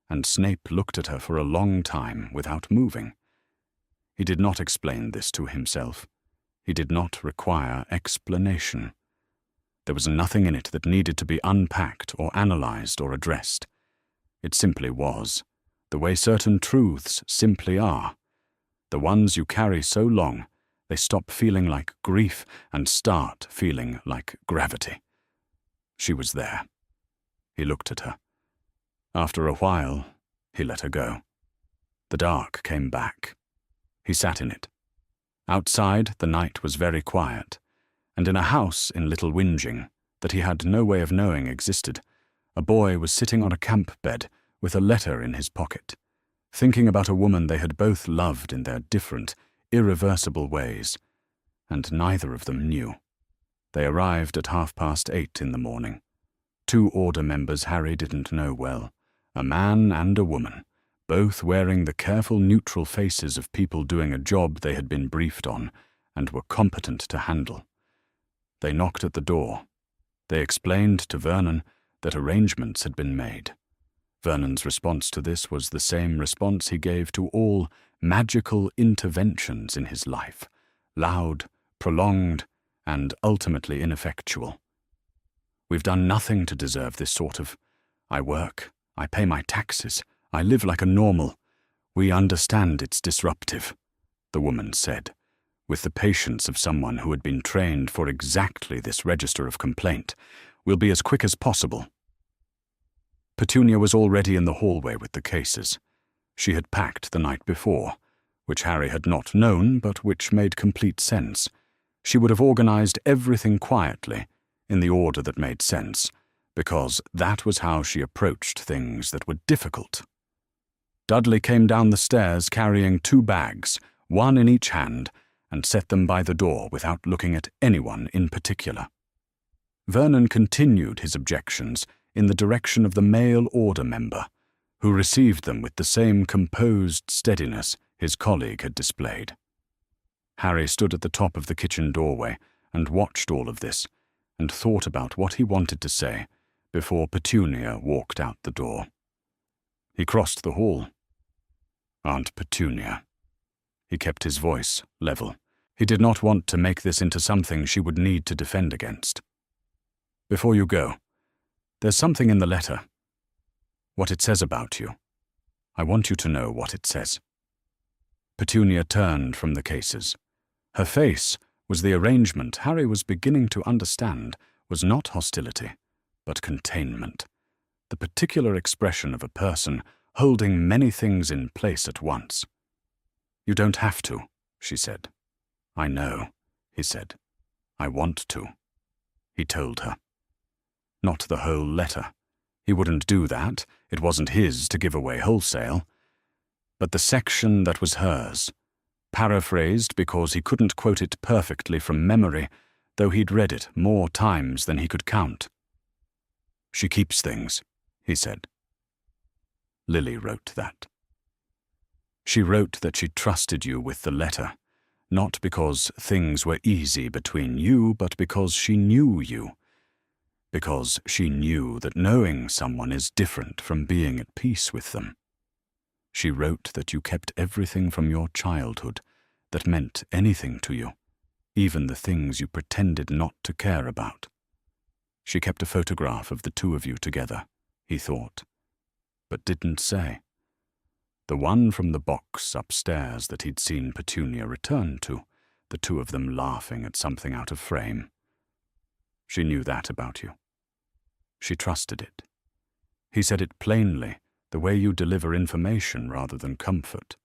and Snape looked at her for a long time without moving. He did not explain this to himself. He did not require explanation. There was nothing in it that needed to be unpacked or analyzed or addressed. It simply was, the way certain truths simply are. The ones you carry so long, they stop feeling like grief and start feeling like gravity. She was there. He looked at her. After a while, he let her go. The dark came back. He sat in it. Outside, the night was very quiet, and in a house in Little Whinging, that he had no way of knowing existed, a boy was sitting on a camp bed with a letter in his pocket, thinking about a woman they had both loved in their different, irreversible ways, and neither of them knew. They arrived at 8:30 in the morning. 2 order members Harry didn't know well, a man and a woman, both wearing the careful neutral faces of people doing a job they had been briefed on and were competent to handle. They knocked at the door. They explained to Vernon that arrangements had been made. Vernon's response to this was the same response he gave to all magical interventions in his life, loud, prolonged, and ultimately ineffectual. "We've done nothing to deserve this sort of... I work, I pay my taxes, I live like a normal. We understand it's disruptive," the woman said, with the patience of someone who had been trained for exactly this register of complaint. "We'll be as quick as possible." Petunia was already in the hallway with the cases. She had packed the night before, which Harry had not known, but which made complete sense. She would have organized everything quietly, in the order that made sense, because that was how she approached things that were difficult. Dudley came down the stairs carrying 2 bags, 1 in each hand, and set them by the door without looking at anyone in particular. Vernon continued his objections in the direction of the male order member, who received them with the same composed steadiness his colleague had displayed. Harry stood at the top of the kitchen doorway and watched all of this, and thought about what he wanted to say before Petunia walked out the door. He crossed the hall. "Aunt Petunia." He kept his voice level. He did not want to make this into something she would need to defend against. "Before you go, there's something in the letter. What it says about you. I want you to know what it says." Petunia turned from the cases. Her face was the arrangement Harry was beginning to understand was not hostility, but containment, the particular expression of a person holding many things in place at once. "You don't have to," she said. "I know," he said. "I want to." He told her. Not the whole letter. He wouldn't do that. It wasn't his to give away wholesale. But the section that was hers, paraphrased because he couldn't quote it perfectly from memory, though he'd read it more times than he could count. "She keeps things," he said. Lily wrote that. She wrote that she trusted you with the letter, not because things were easy between you, but because she knew you. because she knew that knowing someone is different from being at peace with them. She wrote that you kept everything from your childhood that meant anything to you, even the things you pretended not to care about. She kept a photograph of the two of you together, he thought, but didn't say. The one from the box upstairs that he'd seen Petunia return to, the two of them laughing at something out of frame. She knew that about you. She trusted it. He said it plainly, the way you deliver information rather than comfort,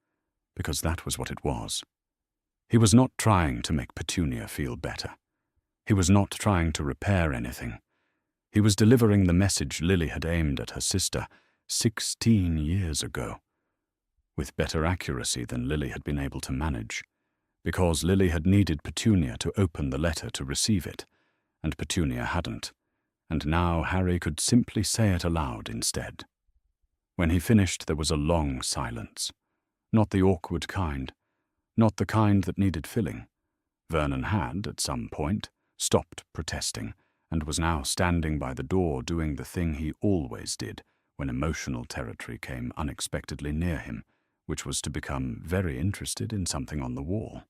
because that was what it was. He was not trying to make Petunia feel better. He was not trying to repair anything. He was delivering the message Lily had aimed at her sister 16 years ago, with better accuracy than Lily had been able to manage, because Lily had needed Petunia to open the letter to receive it, and Petunia hadn't, and now Harry could simply say it aloud instead. When he finished, there was a long silence. Not the awkward kind. Not the kind that needed filling. Vernon had, at some point, stopped protesting, and was now standing by the door doing the thing he always did when emotional territory came unexpectedly near him, which was to become very interested in something on the wall.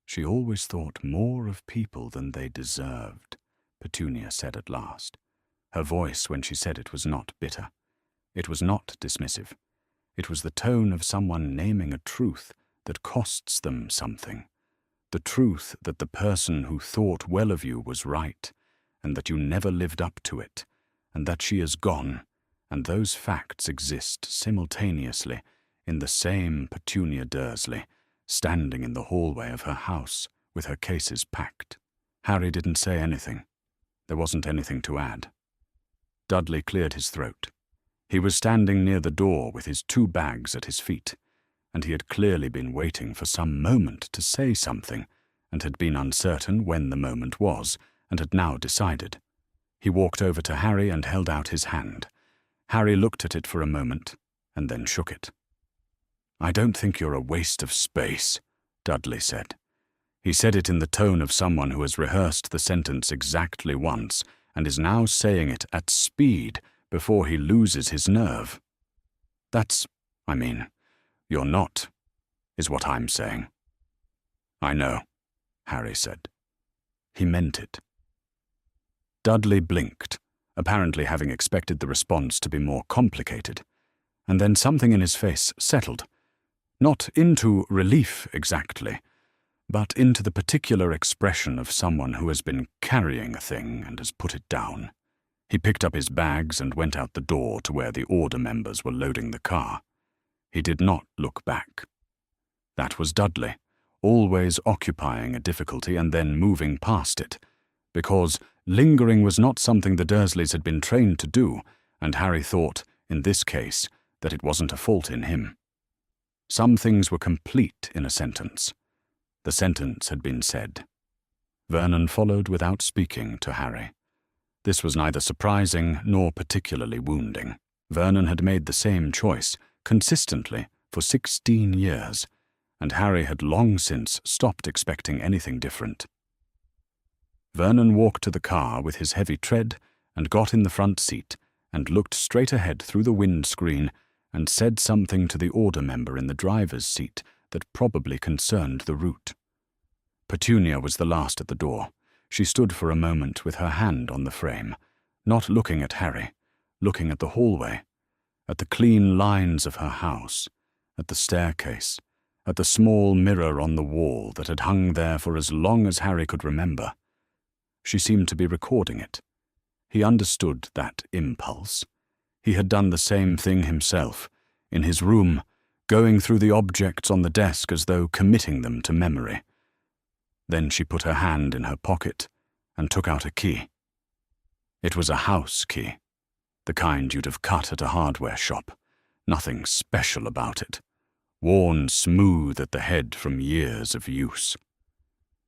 She always thought more of people than they deserved, Petunia said at last. Her voice when she said it was not bitter. It was not dismissive. It was the tone of someone naming a truth that costs them something. The truth that the person who thought well of you was right, and that you never lived up to it, and that she is gone, and those facts exist simultaneously in the same Petunia Dursley, standing in the hallway of her house with her cases packed. Harry didn't say anything. There wasn't anything to add. Dudley cleared his throat. He was standing near the door with his 2 bags at his feet, and he had clearly been waiting for some moment to say something, and had been uncertain when the moment was, and had now decided. He walked over to Harry and held out his hand. Harry looked at it for a moment, and then shook it. "I don't think you're a waste of space," Dudley said. He said it in the tone of someone who has rehearsed the sentence exactly once and is now saying it at speed before he loses his nerve. You're not, is what I'm saying." "I know," Harry said. He meant it. Dudley blinked, apparently having expected the response to be more complicated, and then something in his face settled, not into relief exactly, but into the particular expression of someone who has been carrying a thing and has put it down. He picked up his bags and went out the door to where the order members were loading the car. He did not look back. That was Dudley, always occupying a difficulty and then moving past it, because lingering was not something the Dursleys had been trained to do, and Harry thought, in this case, that it wasn't a fault in him. Some things were complete in a sentence. The sentence had been said. Vernon followed without speaking to Harry. This was neither surprising nor particularly wounding. Vernon had made the same choice, consistently, for 16 years, and Harry had long since stopped expecting anything different. Vernon walked to the car with his heavy tread and got in the front seat and looked straight ahead through the windscreen and said something to the order member in the driver's seat that probably concerned the route. Petunia was the last at the door. She stood for a moment with her hand on the frame, not looking at Harry, looking at the hallway, at the clean lines of her house, at the staircase, at the small mirror on the wall that had hung there for as long as Harry could remember. She seemed to be recording it. He understood that impulse. He had done the same thing himself, in his room, going through the objects on the desk as though committing them to memory. Then she put her hand in her pocket and took out a key. It was a house key, the kind you'd have cut at a hardware shop. Nothing special about it, worn smooth at the head from years of use.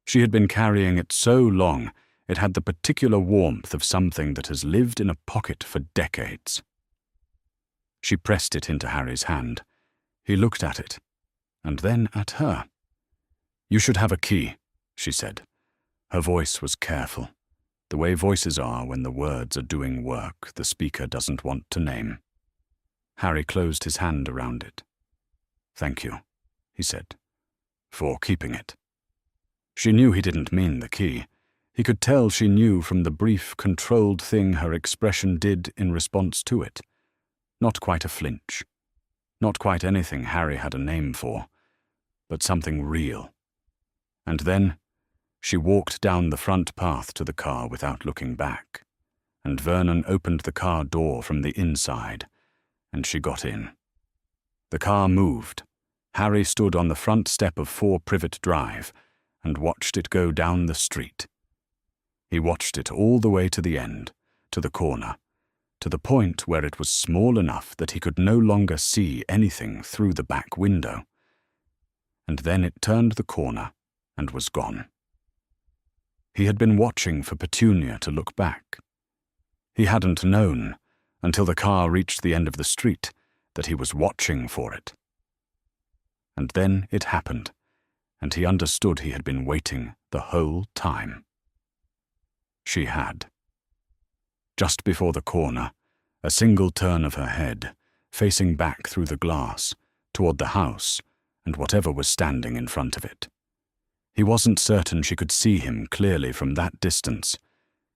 She had been carrying it so long it had the particular warmth of something that has lived in a pocket for decades. She pressed it into Harry's hand. He looked at it, and then at her. "You should have a key," she said. Her voice was careful. the way voices are when the words are doing work the speaker doesn't want to name. Harry closed his hand around it. "Thank you," he said, "for keeping it." She knew he didn't mean the key. He could tell she knew from the brief, controlled thing her expression did in response to it. Not quite a flinch. Not quite anything Harry had a name for, but something real. And then she walked down the front path to the car without looking back, and Vernon opened the car door from the inside, and she got in. The car moved. Harry stood on the front step of 4 Privet Drive and watched it go down the street. He watched it all the way to the end, to the corner, to the point where it was small enough that he could no longer see anything through the back window. And then it turned the corner and was gone. He had been watching for Petunia to look back. He hadn't known, until the car reached the end of the street, that he was watching for it. And then it happened, and he understood he had been waiting the whole time. She had. Just before the corner, a single turn of her head, facing back through the glass, toward the house and whatever was standing in front of it. He wasn't certain she could see him clearly from that distance.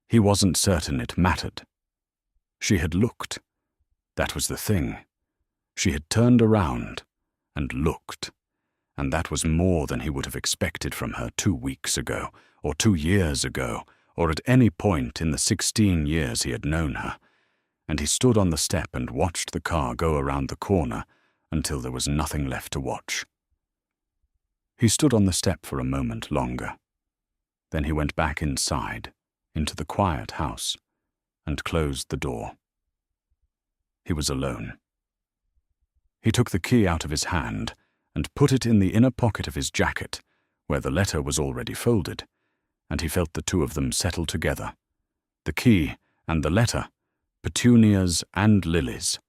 He wasn't certain it mattered. She had looked. That was the thing. She had turned around and looked, and that was more than he would have expected from her 2 weeks ago, or 2 years ago, or at any point in the 16 years he had known her, and he stood on the step and watched the car go around the corner until there was nothing left to watch. He stood on the step for a moment longer. Then he went back inside, into the quiet house, and closed the door. He was alone. He took the key out of his hand and put it in the inner pocket of his jacket, where the letter was already folded, and he felt the two of them settle together. The key and the letter, Petunia's and Lily's,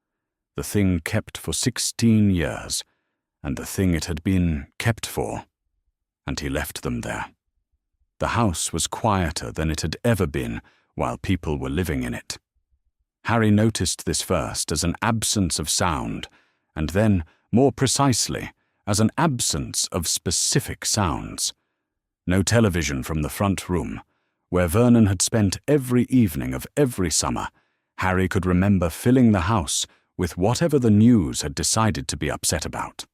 the thing kept for 16 years, and the thing it had been kept for, and he left them there. The house was quieter than it had ever been while people were living in it. Harry noticed this first as an absence of sound, and then, more precisely, as an absence of specific sounds. No television from the front room, where Vernon had spent every evening of every summer. Harry could remember filling the house with whatever the news had decided to be upset about.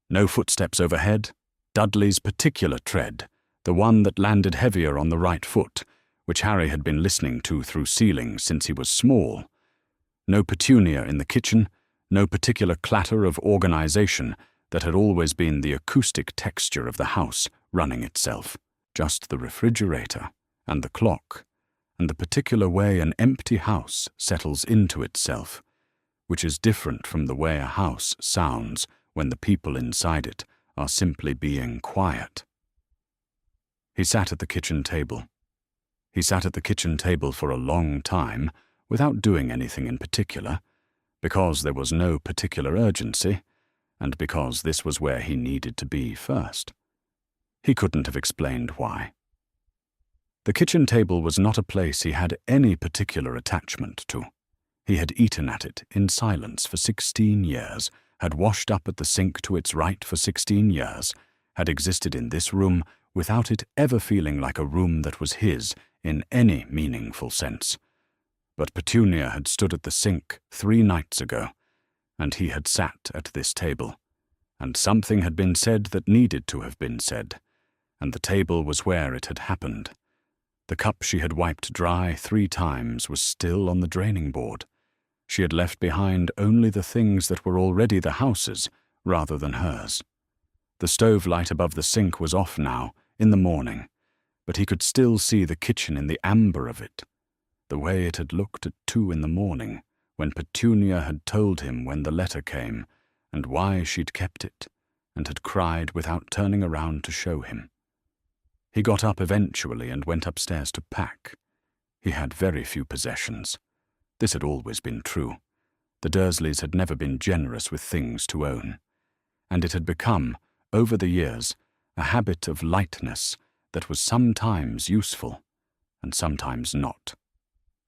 No footsteps overhead, Dudley's particular tread, the one that landed heavier on the right foot, which Harry had been listening to through ceilings since he was small. No Petunia in the kitchen, no particular clatter of organization that had always been the acoustic texture of the house running itself, just the refrigerator and the clock, and the particular way an empty house settles into itself, which is different from the way a house sounds when the people inside it are simply being quiet. He sat at the kitchen table. He sat at the kitchen table for a long time without doing anything in particular, because there was no particular urgency, and because this was where he needed to be first. He couldn't have explained why. The kitchen table was not a place he had any particular attachment to. He had eaten at it in silence for 16 years, had washed up at the sink to its right for 16 years, had existed in this room without it ever feeling like a room that was his in any meaningful sense. But Petunia had stood at the sink 3 nights ago, and he had sat at this table, and something had been said that needed to have been said, and the table was where it had happened. The cup she had wiped dry 3 times was still on the draining board. She had left behind only the things that were already the house's, rather than hers. The stove light above the sink was off now, in the morning, but he could still see the kitchen in the amber of it, the way it had looked at 2 in the morning, when Petunia had told him when the letter came, and why she'd kept it, and had cried without turning around to show him. He got up eventually and went upstairs to pack. He had very few possessions. This had always been true. The Dursleys had never been generous with things to own, and it had become, over the years, a habit of lightness that was sometimes useful, and sometimes not.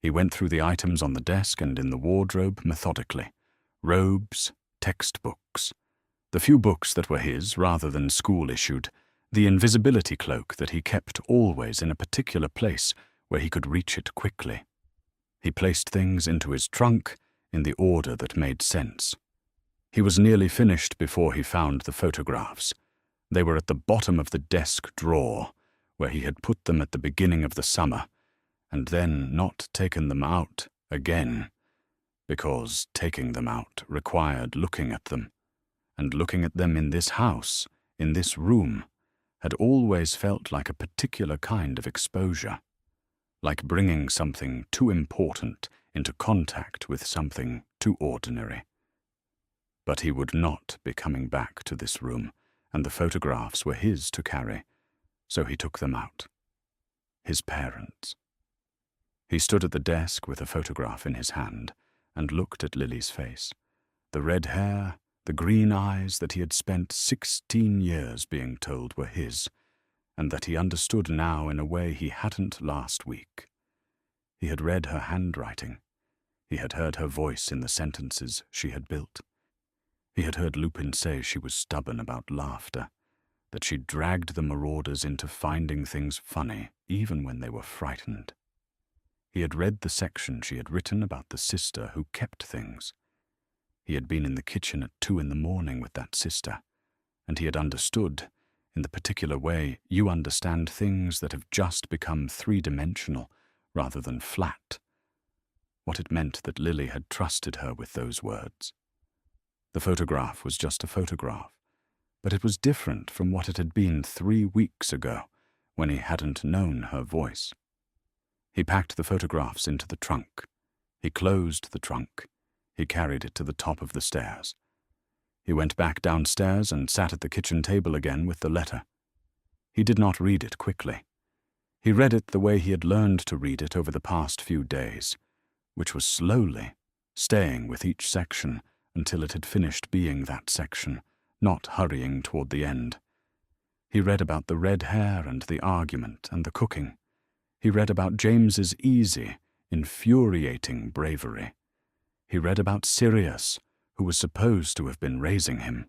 He went through the items on the desk and in the wardrobe methodically. Robes, textbooks, the few books that were his rather than school-issued, the invisibility cloak that he kept always in a particular place where he could reach it quickly. He placed things into his trunk in the order that made sense. He was nearly finished before he found the photographs. They were at the bottom of the desk drawer, where he had put them at the beginning of the summer, and then not taken them out again, because taking them out required looking at them, and looking at them in this house, in this room, had always felt like a particular kind of exposure, like bringing something too important into contact with something too ordinary. But he would not be coming back to this room, and the photographs were his to carry, so he took them out. His parents. He stood at the desk with a photograph in his hand and looked at Lily's face, the red hair, the green eyes that he had spent 16 years being told were his, and that he understood now in a way he hadn't last week. He had read her handwriting. He had heard her voice in the sentences she had built. He had heard Lupin say she was stubborn about laughter, that she dragged the marauders into finding things funny even when they were frightened. He had read the section she had written about the sister who kept things. He had been in the kitchen at 2 a.m. with that sister, and he had understood, in the particular way you understand things that have just become three-dimensional rather than flat, what it meant that Lily had trusted her with those words. The photograph was just a photograph, but it was different from what it had been 3 weeks ago when he hadn't known her voice. He packed the photographs into the trunk. He closed the trunk. He carried it to the top of the stairs. He went back downstairs and sat at the kitchen table again with the letter. He did not read it quickly. He read it the way he had learned to read it over the past few days, which was slowly, staying with each section until it had finished being that section, not hurrying toward the end. He read about the red hair and the argument and the cooking. He read about James's easy, infuriating bravery. He read about Sirius, who was supposed to have been raising him,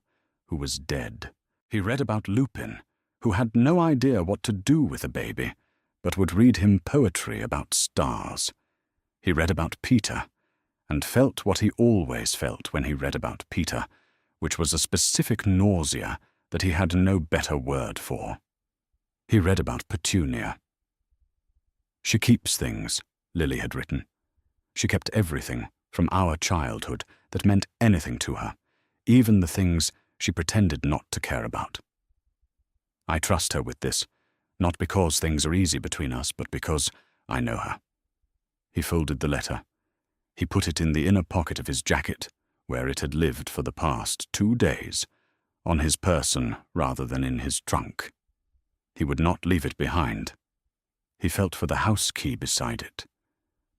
who was dead. He read about Lupin, who had no idea what to do with a baby, but would read him poetry about stars. He read about Peter, and felt what he always felt when he read about Peter, which was a specific nausea that he had no better word for. He read about Petunia. She keeps things, Lily had written. She kept everything from our childhood that meant anything to her, even the things she pretended not to care about. I trust her with this, not because things are easy between us, but because I know her. He folded the letter. He put it in the inner pocket of his jacket, where it had lived for the past 2 days, on his person rather than in his trunk. He would not leave it behind. He felt for the house key beside it.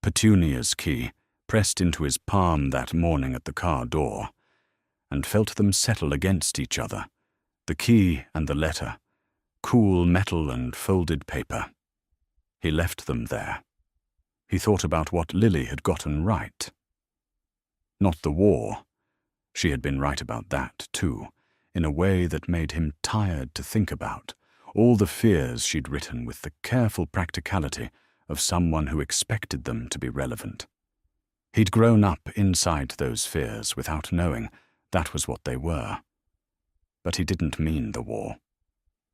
Petunia's key, pressed into his palm that morning at the car door, and felt them settle against each other, the key and the letter, cool metal and folded paper. He left them there. He thought about what Lily had gotten right. Not the war. She had been right about that, too, in a way that made him tired to think about, all the fears she'd written with the careful practicality of someone who expected them to be relevant. He'd grown up inside those fears without knowing that was what they were. But he didn't mean the war.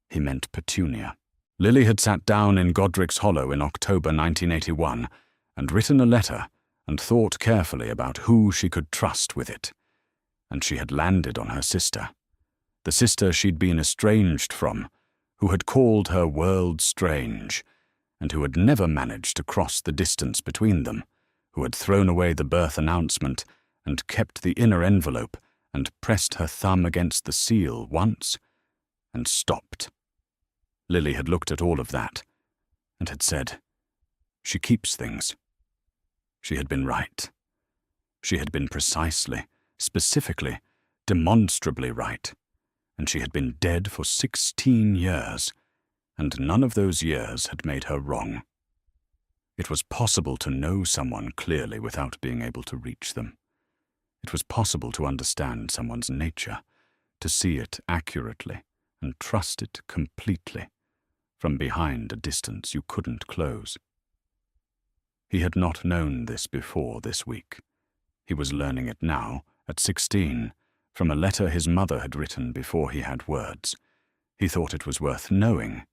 He meant Petunia. Lily had sat down in Godric's Hollow in October 1981 and written a letter and thought carefully about who she could trust with it. And she had landed on her sister, the sister she'd been estranged from, who had called her world strange, and who had never managed to cross the distance between them, who had thrown away the birth announcement and kept the inner envelope and pressed her thumb against the seal once and stopped. Lily had looked at all of that and had said, "She keeps things." She had been right. She had been precisely, specifically, demonstrably right, and she had been dead for 16 years, and none of those years had made her wrong. It was possible to know someone clearly without being able to reach them. It was possible to understand someone's nature, to see it accurately and trust it completely, from behind a distance you couldn't close. He had not known this before this week. He was learning it now, at 16, from a letter his mother had written before he had words. He thought it was worth knowing.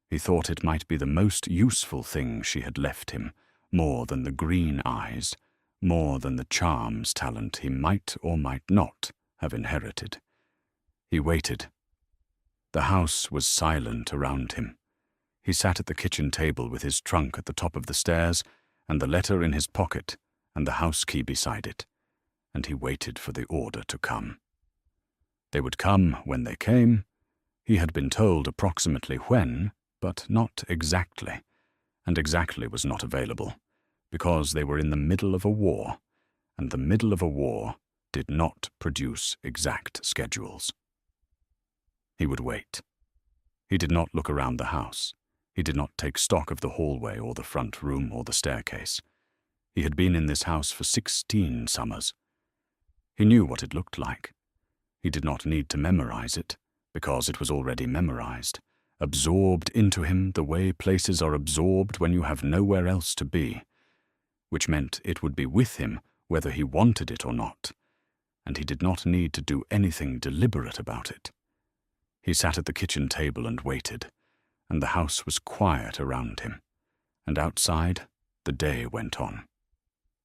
He thought it might be the most useful thing she had left him, more than the green eyes, more than the charms talent he might or might not have inherited. He waited. The house was silent around him. He sat at the kitchen table with his trunk at the top of the stairs and the letter in his pocket and the house key beside it, and he waited for the order to come. They would come when they came. He had been told approximately when, but not exactly, and exactly was not available, because they were in the middle of a war, and the middle of a war did not produce exact schedules. He would wait. He did not look around the house. He did not take stock of the hallway or the front room or the staircase. He had been in this house for 16 summers. He knew what it looked like. He did not need to memorize it, because it was already memorized, absorbed into him the way places are absorbed when you have nowhere else to be, which meant it would be with him whether he wanted it or not, and he did not need to do anything deliberate about it. He sat at the kitchen table and waited, and the house was quiet around him, and outside the day went on.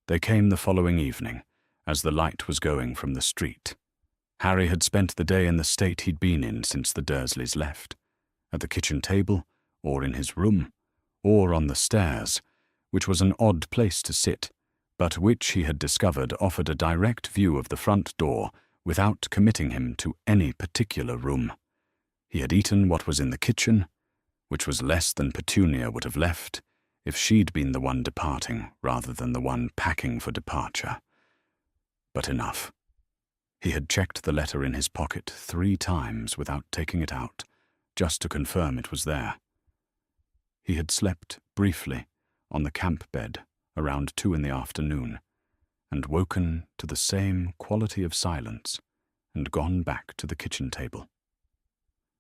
They came the following evening, as the light was going from the street. Harry had spent the day in the state he'd been in since the Dursleys left, at the kitchen table, or in his room, or on the stairs, which was an odd place to sit, but which he had discovered offered a direct view of the front door without committing him to any particular room. He had eaten what was in the kitchen, which was less than Petunia would have left if she'd been the one departing rather than the one packing for departure. But enough. He had checked the letter in his pocket 3 times without taking it out, just to confirm it was there. He had slept briefly on the camp bed around 2 in the afternoon, and woken to the same quality of silence, and gone back to the kitchen table.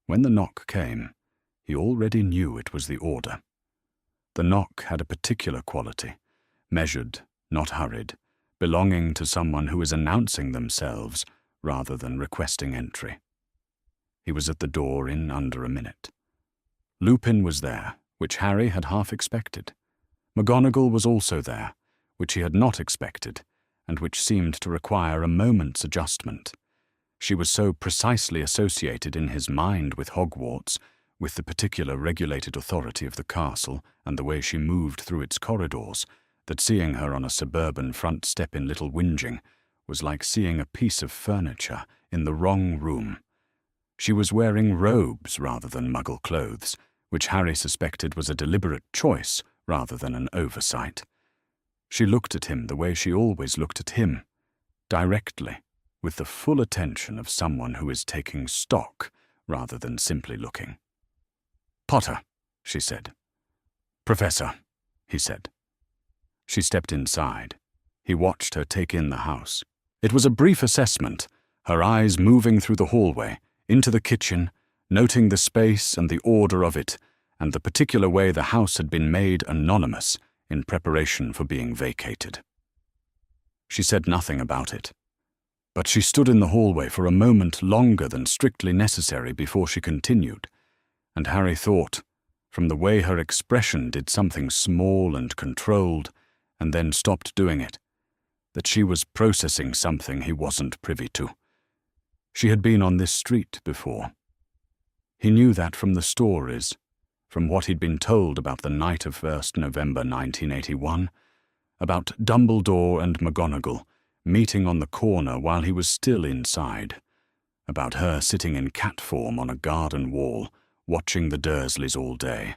When the knock came, he already knew it was the order. The knock had a particular quality, measured, not hurried, belonging to someone who is announcing themselves rather than requesting entry. He was at the door in under a minute. Lupin was there, which Harry had half expected. McGonagall was also there, which he had not expected, and which seemed to require a moment's adjustment. She was so precisely associated in his mind with Hogwarts, with the particular regulated authority of the castle and the way she moved through its corridors, that seeing her on a suburban front step in Little Whinging was like seeing a piece of furniture in the wrong room. She was wearing robes rather than Muggle clothes, which Harry suspected was a deliberate choice rather than an oversight. She looked at him the way she always looked at him, directly, with the full attention of someone who is taking stock rather than simply looking. "Potter," she said. "Professor," he said. She stepped inside. He watched her take in the house. It was a brief assessment, her eyes moving through the hallway, into the kitchen, noting the space and the order of it, and the particular way the house had been made anonymous in preparation for being vacated. She said nothing about it, but she stood in the hallway for a moment longer than strictly necessary before she continued, and Harry thought, from the way her expression did something small and controlled, and then stopped doing it, that she was processing something he wasn't privy to. She had been on this street before. He knew that from the stories, from what he'd been told about the night of 1st November 1981, about Dumbledore and McGonagall meeting on the corner while he was still inside, about her sitting in cat form on a garden wall, watching the Dursleys all day,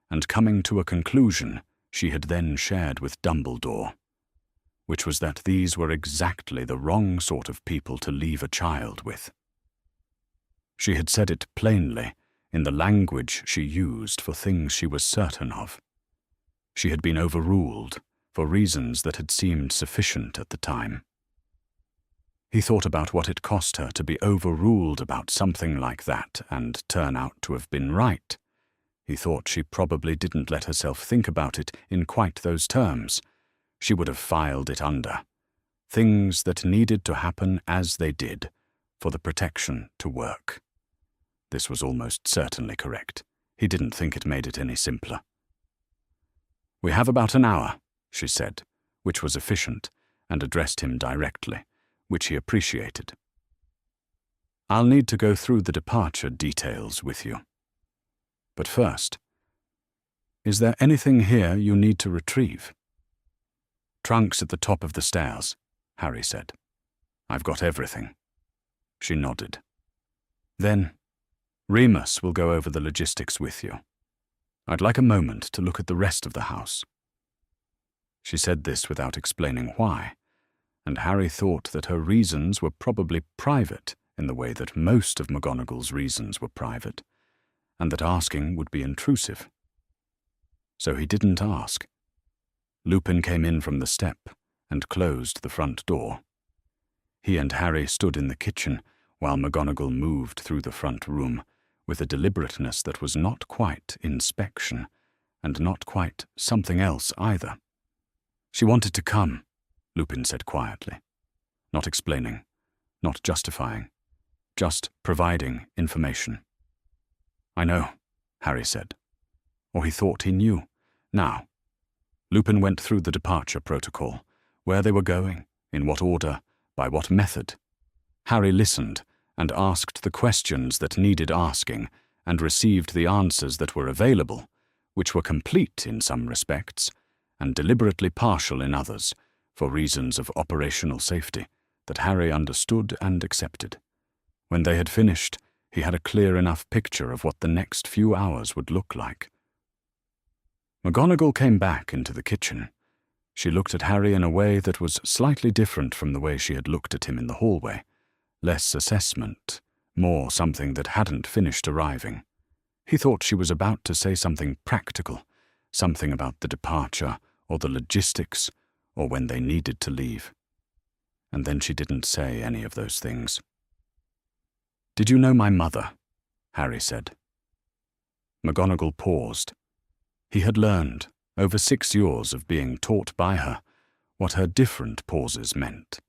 and coming to a conclusion she had then shared with Dumbledore, which was that these were exactly the wrong sort of people to leave a child with. She had said it plainly, in the language she used for things she was certain of. She had been overruled for reasons that had seemed sufficient at the time. He thought about what it cost her to be overruled about something like that and turn out to have been right. He thought she probably didn't let herself think about it in quite those terms. She would have filed it under. Things that needed to happen as they did, for the protection to work. This was almost certainly correct. He didn't think it made it any simpler. "We have about an hour," she said, which was efficient, and addressed him directly, which he appreciated. "I'll need to go through the departure details with you. But first, is there anything here you need to retrieve?" "Trunk's at the top of the stairs," Harry said. "I've got everything." She nodded. "Then, Remus will go over the logistics with you. I'd like a moment to look at the rest of the house." She said this without explaining why, and Harry thought that her reasons were probably private in the way that most of McGonagall's reasons were private, and that asking would be intrusive. So he didn't ask. Lupin came in from the step and closed the front door. He and Harry stood in the kitchen while McGonagall moved through the front room with a deliberateness that was not quite inspection, and not quite something else either. "She wanted to come," Lupin said quietly, not explaining, not justifying, just providing information. "I know," Harry said. Or he thought he knew. Now, Lupin went through the departure protocol, where they were going, in what order, by what method. Harry listened and asked the questions that needed asking and received the answers that were available, which were complete in some respects and deliberately partial in others, for reasons of operational safety that Harry understood and accepted. When they had finished, he had a clear enough picture of what the next few hours would look like. McGonagall came back into the kitchen. She looked at Harry in a way that was slightly different from the way she had looked at him in the hallway. Less assessment, more something that hadn't finished arriving. He thought she was about to say something practical, something about the departure or the logistics or when they needed to leave. And then she didn't say any of those things. "Did you know my mother?" Harry said. McGonagall paused. He had learned, over 6 years of being taught by her, what her different pauses meant.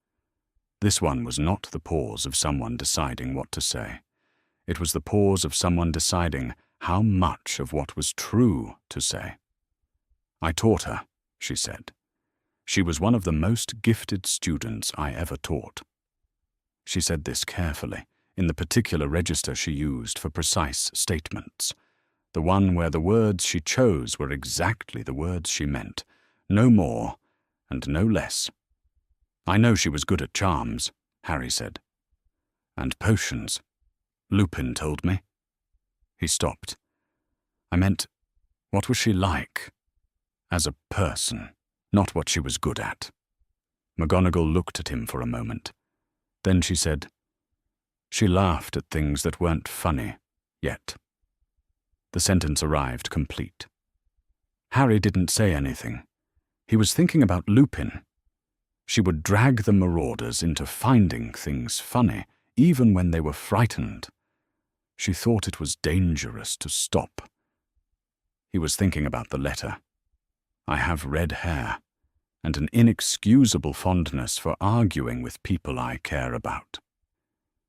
This one was not the pause of someone deciding what to say. It was the pause of someone deciding how much of what was true to say. "I taught her," she said. "She was one of the most gifted students I ever taught." She said this carefully, in the particular register she used for precise statements, the one where the words she chose were exactly the words she meant, no more and no less. "I know she was good at charms," Harry said. "And potions, Lupin told me." He stopped. "I meant, what was she like? As a person, not what she was good at." McGonagall looked at him for a moment. Then she said, "She laughed at things that weren't funny, yet." The sentence arrived complete. Harry didn't say anything. He was thinking about Lupin. She would drag the marauders into finding things funny, even when they were frightened. She thought it was dangerous to stop. He was thinking about the letter. "I have red hair, and an inexcusable fondness for arguing with people I care about."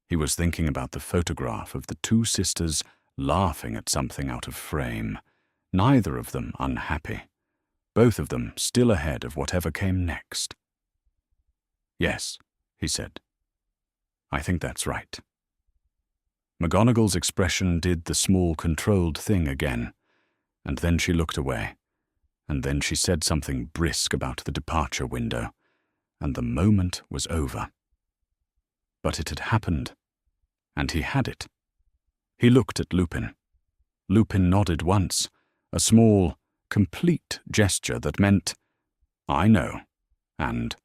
He was thinking about the photograph of the 2 sisters laughing at something out of frame, neither of them unhappy, both of them still ahead of whatever came next. "Yes," he said. "I think that's right." McGonagall's expression did the small controlled thing again, and then she looked away, and then she said something brisk about the departure window, and the moment was over. But it had happened, and he had it. He looked at Lupin. Lupin nodded once, a small, complete gesture that meant, "I know," and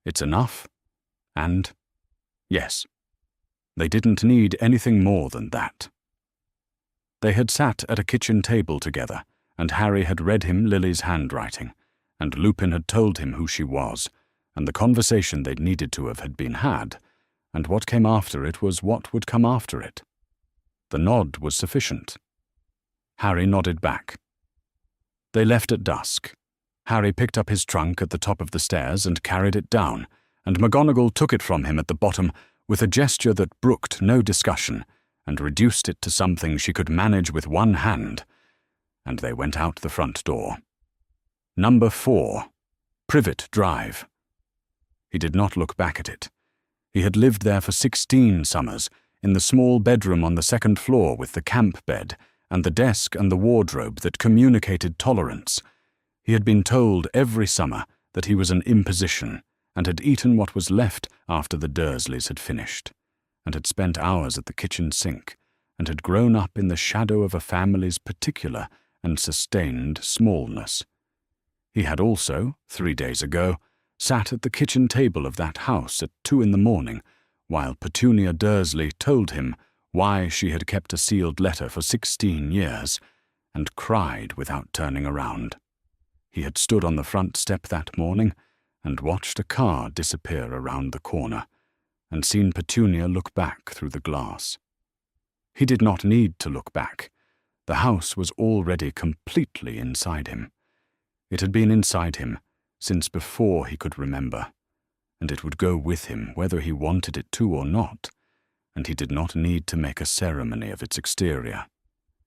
"It's enough," and "Yes." They didn't need anything more than that. They had sat at a kitchen table together and Harry had read him Lily's handwriting, and Lupin had told him who she was, and the conversation they'd needed to have had been had, and what came after it was what would come after it. The nod was sufficient. Harry nodded back. They left at dusk. Harry picked up his trunk at the top of the stairs and carried it down, and McGonagall took it from him at the bottom with a gesture that brooked no discussion, and reduced it to something she could manage with one hand, and they went out the front door. Number 4, Privet Drive. He did not look back at it. He had lived there for 16 summers, in the small bedroom on the second floor with the camp bed, and the desk and the wardrobe that communicated tolerance. He had been told every summer that he was an imposition, and had eaten what was left after the Dursleys had finished, and had spent hours at the kitchen sink, and had grown up in the shadow of a family's particular and sustained smallness. He had also, 3 days ago, sat at the kitchen table of that house at 2 a.m, while Petunia Dursley told him why she had kept a sealed letter for 16 years, and cried without turning around. He had stood on the front step that morning and watched a car disappear around the corner, and seen Petunia look back through the glass. He did not need to look back. The house was already completely inside him. It had been inside him since before he could remember, and it would go with him whether he wanted it to or not, and he did not need to make a ceremony of its exterior.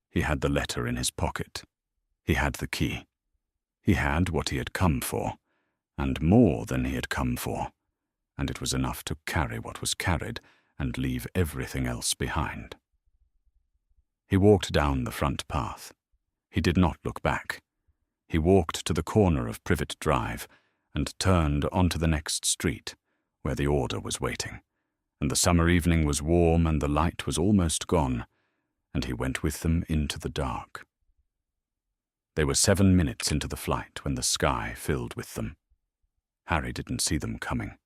He had the letter in his pocket. He had the key. He had what he had come for, and more than he had come for, and it was enough to carry what was carried and leave everything else behind. He walked down the front path. He did not look back. He walked to the corner of Privet Drive and turned onto the next street, where the Order was waiting, and the summer evening was warm and the light was almost gone, and he went with them into the dark. They were 7 minutes into the flight when the sky filled with them. Harry didn't see them coming.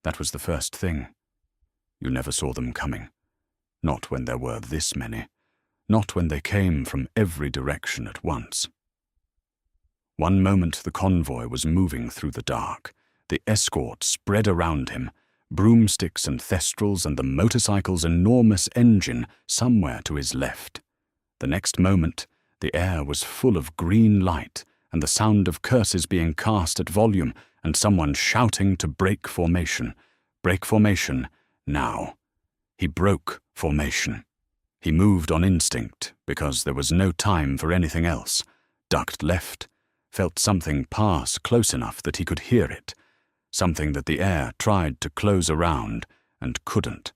That was the first thing. You never saw them coming. Not when there were this many. Not when they came from every direction at once. One moment the convoy was moving through the dark. The escort spread around him, broomsticks and thestrals and the motorcycle's enormous engine somewhere to his left. The next moment, the air was full of green light and the sound of curses being cast at volume and someone shouting to break formation. Break formation, now. He broke formation. He moved on instinct because there was no time for anything else, ducked left, felt something pass close enough that he could hear it, something that the air tried to close around and couldn't.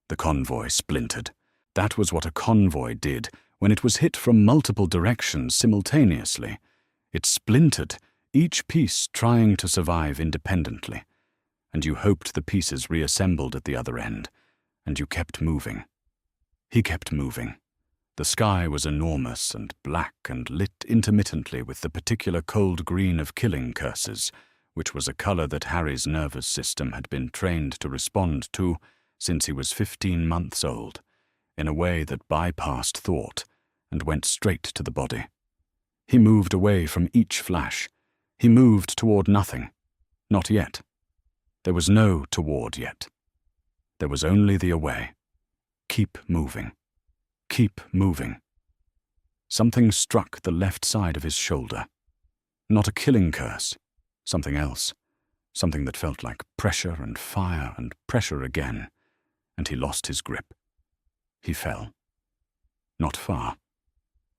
The convoy splintered. That was what a convoy did when it was hit from multiple directions simultaneously. It splintered, each piece trying to survive independently, and you hoped the pieces reassembled at the other end, and you kept moving. He kept moving. The sky was enormous and black and lit intermittently with the particular cold green of killing curses, which was a color that Harry's nervous system had been trained to respond to since he was 15 months old, in a way that bypassed thought and went straight to the body. He moved away from each flash. He moved toward nothing. Not yet. There was no toward yet. There was only the away. Keep moving. Keep moving. Something struck the left side of his shoulder. Not a killing curse. Something else. Something that felt like pressure and fire and pressure again. And he lost his grip. He fell. Not far.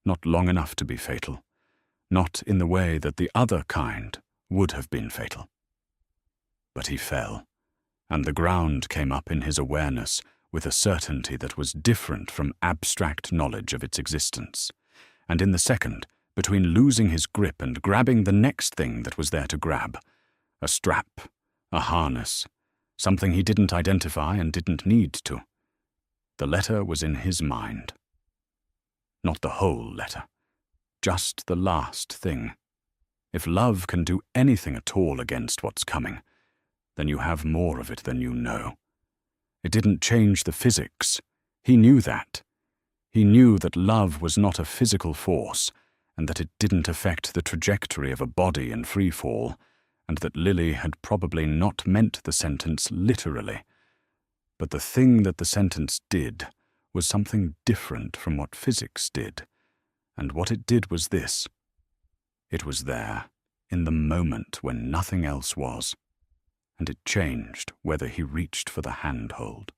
Not long enough to be fatal. Not in the way that the other kind would have been fatal. But he fell, and the ground came up in his awareness with a certainty that was different from abstract knowledge of its existence. And in the second, between losing his grip and grabbing the next thing that was there to grab, a strap, a harness, something he didn't identify and didn't need to, the letter was in his mind. Not the whole letter, just the last thing. If love can do anything at all against what's coming, then you have more of it than you know. It didn't change the physics. He knew that. He knew that love was not a physical force, and that it didn't affect the trajectory of a body in free fall, and that Lily had probably not meant the sentence literally. But the thing that the sentence did was something different from what physics did, and what it did was this. It was there, in the moment when nothing else was, and it changed whether he reached for the handhold.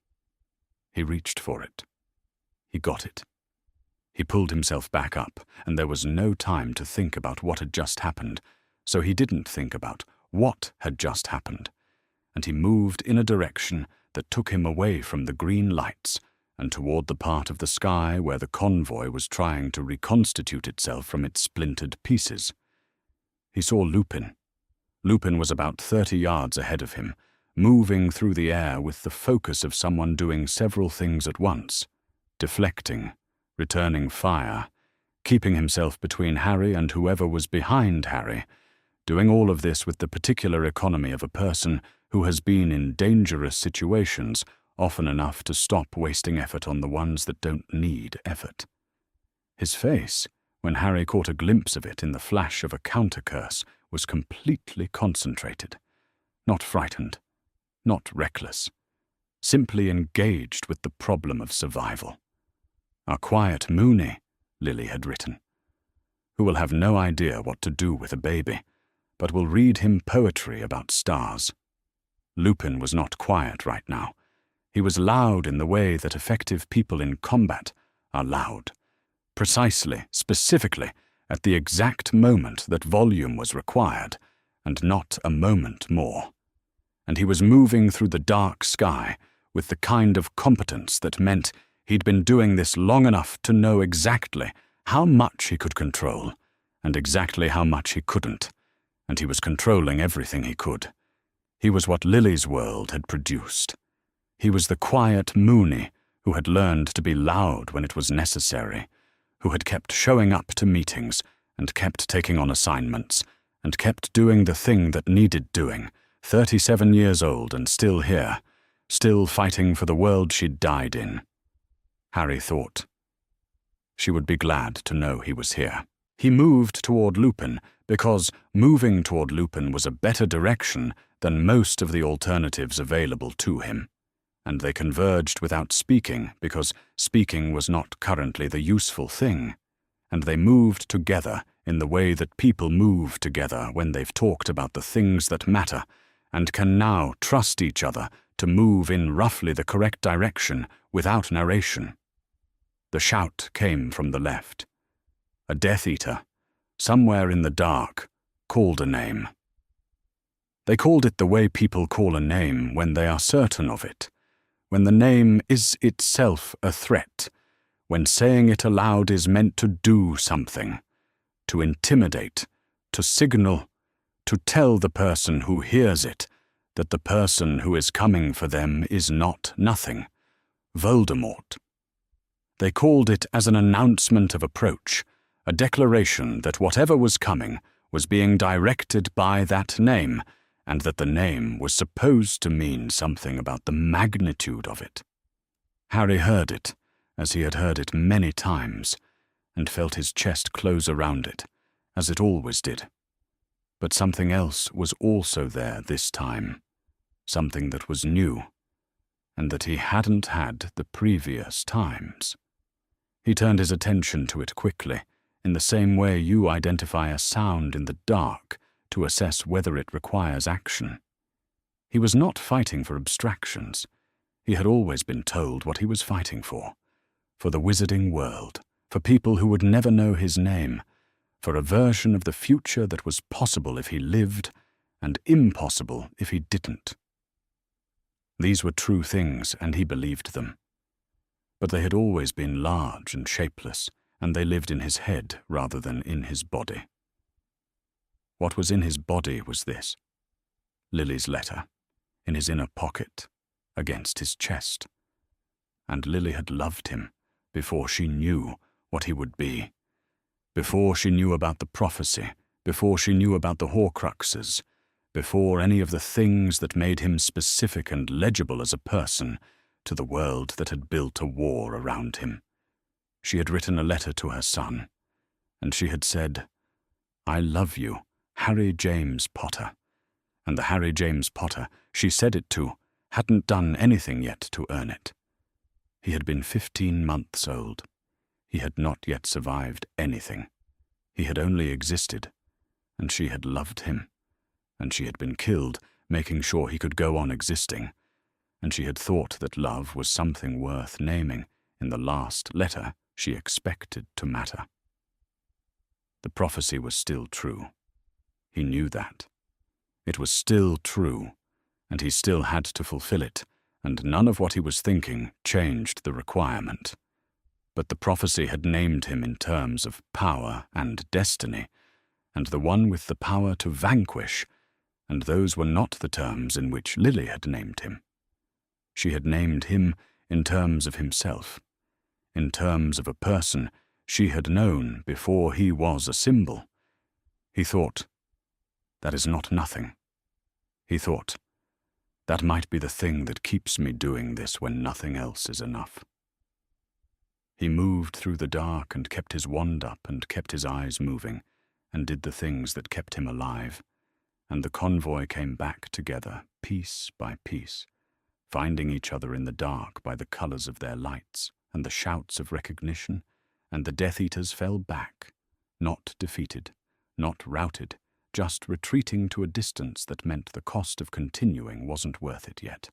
He reached for it. He got it. He pulled himself back up, and there was no time to think about what had just happened, so he didn't think about what had just happened, and he moved in a direction that took him away from the green lights and toward the part of the sky where the convoy was trying to reconstitute itself from its splintered pieces. He saw Lupin. Lupin was about 30 yards ahead of him, moving through the air with the focus of someone doing several things at once, deflecting, returning fire, keeping himself between Harry and whoever was behind Harry, doing all of this with the particular economy of a person who has been in dangerous situations often enough to stop wasting effort on the ones that don't need effort. His face, when Harry caught a glimpse of it in the flash of a counter-curse, was completely concentrated, not frightened, not reckless, simply engaged with the problem of survival. "A quiet Moony," Lily had written, "who will have no idea what to do with a baby, but will read him poetry about stars." Lupin was not quiet right now. He was loud in the way that effective people in combat are loud, precisely, specifically, at the exact moment that volume was required, and not a moment more. And he was moving through the dark sky with the kind of competence that meant he'd been doing this long enough to know exactly how much he could control and exactly how much he couldn't, and he was controlling everything he could. He was what Lily's world had produced. He was the quiet Moony who had learned to be loud when it was necessary, who had kept showing up to meetings and kept taking on assignments and kept doing the thing that needed doing, 37 years old and still here, still fighting for the world she'd died in. Harry thought. She would be glad to know he was here. He moved toward Lupin because moving toward Lupin was a better direction than most of the alternatives available to him, and they converged without speaking because speaking was not currently the useful thing, and they moved together in the way that people move together when they've talked about the things that matter and can now trust each other to move in roughly the correct direction without narration. The shout came from the left. A Death Eater, somewhere in the dark, called a name. They called it the way people call a name when they are certain of it, when the name is itself a threat, when saying it aloud is meant to do something, to intimidate, to signal, to tell the person who hears it that the person who is coming for them is not nothing, Voldemort. They called it as an announcement of approach, a declaration that whatever was coming was being directed by that name, and that the name was supposed to mean something about the magnitude of it. Harry heard it, as he had heard it many times, and felt his chest close around it, as it always did. But something else was also there this time, something that was new, and that he hadn't had the previous times. He turned his attention to it quickly, in the same way you identify a sound in the dark to assess whether it requires action. He was not fighting for abstractions. He had always been told what he was fighting for the wizarding world, for people who would never know his name, for a version of the future that was possible if he lived and impossible if he didn't. These were true things, and he believed them. But they had always been large and shapeless, and they lived in his head rather than in his body. What was in his body was this: Lily's letter, in his inner pocket, against his chest. And Lily had loved him before she knew what he would be, before she knew about the prophecy, before she knew about the Horcruxes, before any of the things that made him specific and legible as a person to the world that had built a war around him. She had written a letter to her son, and she had said, "I love you, Harry James Potter." And the Harry James Potter she said it to hadn't done anything yet to earn it. He had been 15 months old. He had not yet survived anything. He had only existed, and she had loved him, and she had been killed, making sure he could go on existing, and she had thought that love was something worth naming in the last letter she expected to matter. The prophecy was still true. He knew that. It was still true, and he still had to fulfill it, and none of what he was thinking changed the requirement. But the prophecy had named him in terms of power and destiny, and the one with the power to vanquish, and those were not the terms in which Lily had named him. She had named him in terms of himself, in terms of a person she had known before he was a symbol. He thought, that is not nothing. He thought, that might be the thing that keeps me doing this when nothing else is enough. He moved through the dark and kept his wand up and kept his eyes moving and did the things that kept him alive, and the convoy came back together, piece by piece, finding each other in the dark by the colors of their lights and the shouts of recognition, and the Death Eaters fell back, not defeated, not routed, just retreating to a distance that meant the cost of continuing wasn't worth it yet,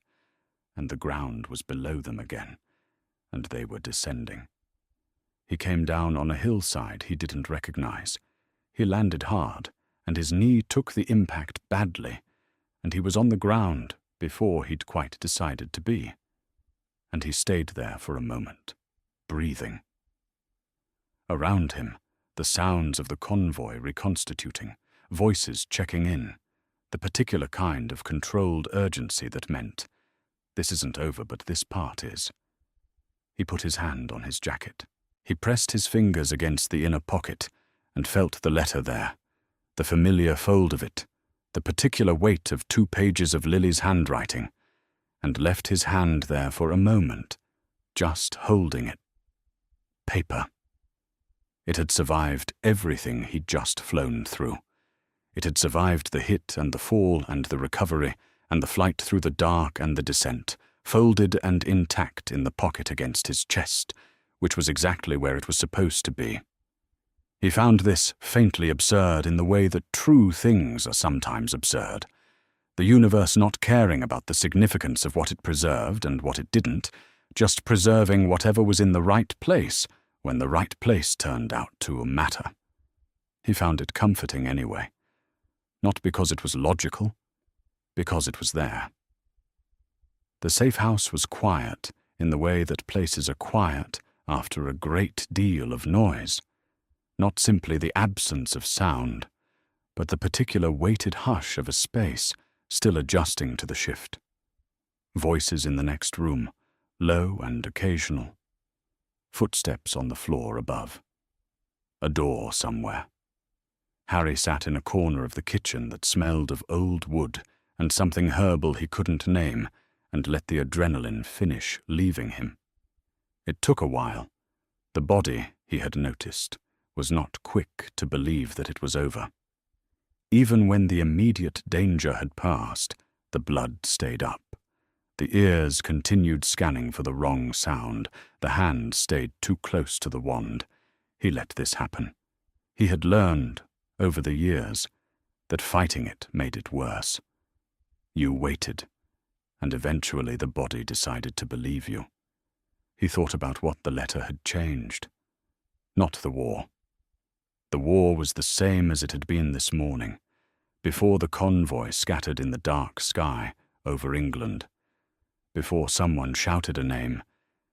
and the ground was below them again, and they were descending. He came down on a hillside he didn't recognize. He landed hard, and his knee took the impact badly, and he was on the ground before he'd quite decided to be. And he stayed there for a moment, breathing. Around him, the sounds of the convoy reconstituting, voices checking in, the particular kind of controlled urgency that meant, this isn't over, but this part is. He put his hand on his jacket. He pressed his fingers against the inner pocket and felt the letter there, the familiar fold of it, the particular weight of 2 pages of Lily's handwriting, and left his hand there for a moment, just holding it. Paper. It had survived everything he'd just flown through. It had survived the hit and the fall and the recovery and the flight through the dark and the descent, folded and intact in the pocket against his chest, which was exactly where it was supposed to be. He found this faintly absurd in the way that true things are sometimes absurd, the universe not caring about the significance of what it preserved and what it didn't, just preserving whatever was in the right place when the right place turned out to matter. He found it comforting anyway, not because it was logical, because it was there. The safe house was quiet in the way that places are quiet after a great deal of noise, not simply the absence of sound, but the particular weighted hush of a space still adjusting to the shift. Voices in the next room, low and occasional. Footsteps on the floor above. A door somewhere. Harry sat in a corner of the kitchen that smelled of old wood and something herbal he couldn't name, and let the adrenaline finish leaving him. It took a while. The body, he had noticed, was not quick to believe that it was over. Even when the immediate danger had passed, the blood stayed up. The ears continued scanning for the wrong sound. The hand stayed too close to the wand. He let this happen. He had learned, over the years, that fighting it made it worse. You waited, and eventually the body decided to believe you. He thought about what the letter had changed. Not the war. The war was the same as it had been this morning, before the convoy scattered in the dark sky over England, before someone shouted a name,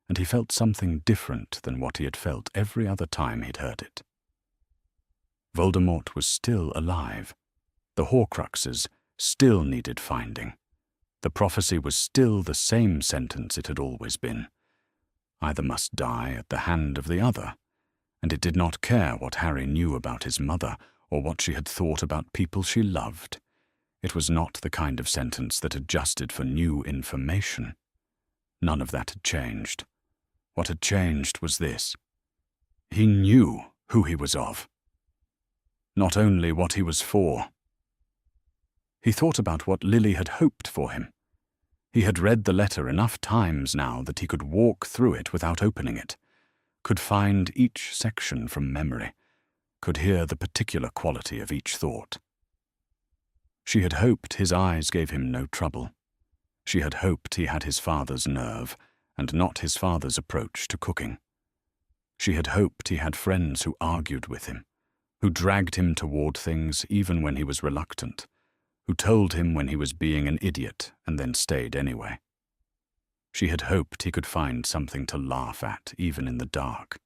and he felt something different than what he had felt every other time he'd heard it. Voldemort was still alive. The Horcruxes still needed finding. The prophecy was still the same sentence it had always been. Either must die at the hand of the other, and it did not care what Harry knew about his mother or what she had thought about people she loved. It was not the kind of sentence that adjusted for new information. None of that had changed. What had changed was this. He knew who he was of, not only what he was for. He thought about what Lily had hoped for him. He had read the letter enough times now that he could walk through it without opening it, could find each section from memory, could hear the particular quality of each thought. She had hoped his eyes gave him no trouble. She had hoped he had his father's nerve, and not his father's approach to cooking. She had hoped he had friends who argued with him, who dragged him toward things even when he was reluctant, who told him when he was being an idiot and then stayed anyway. She had hoped he could find something to laugh at even in the dark,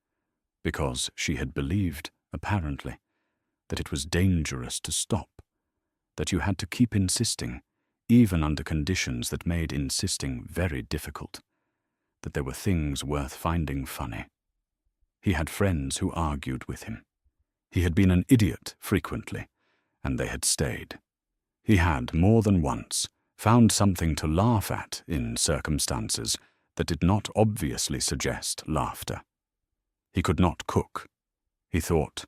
because she had believed, apparently, that it was dangerous to stop, that you had to keep insisting, even under conditions that made insisting very difficult, that there were things worth finding funny. He had friends who argued with him. He had been an idiot frequently, and they had stayed. He had, more than once, found something to laugh at in circumstances that did not obviously suggest laughter. He could not cook. He thought,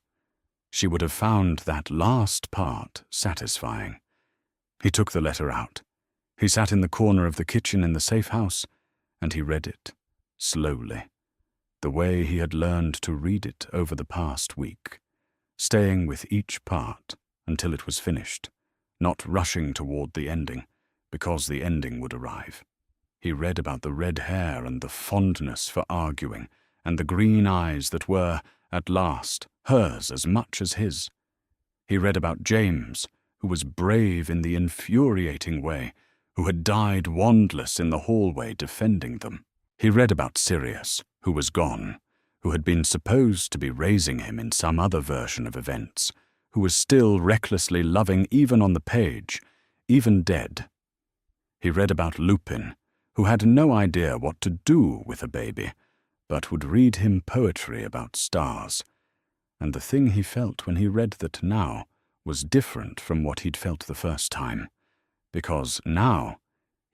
she would have found that last part satisfying. He took the letter out. He sat in the corner of the kitchen in the safe house, and he read it, slowly, the way he had learned to read it over the past week, staying with each part until it was finished, not rushing toward the ending, because the ending would arrive. He read about the red hair and the fondness for arguing, and the green eyes that were, at last, hers as much as his. He read about James, who was brave in the infuriating way, who had died wandless in the hallway defending them. He read about Sirius, who was gone, who had been supposed to be raising him in some other version of events, who was still recklessly loving even on the page, even dead. He read about Lupin, who had no idea what to do with a baby, but would read him poetry about stars. And the thing he felt when he read that now was different from what he'd felt the first time, because now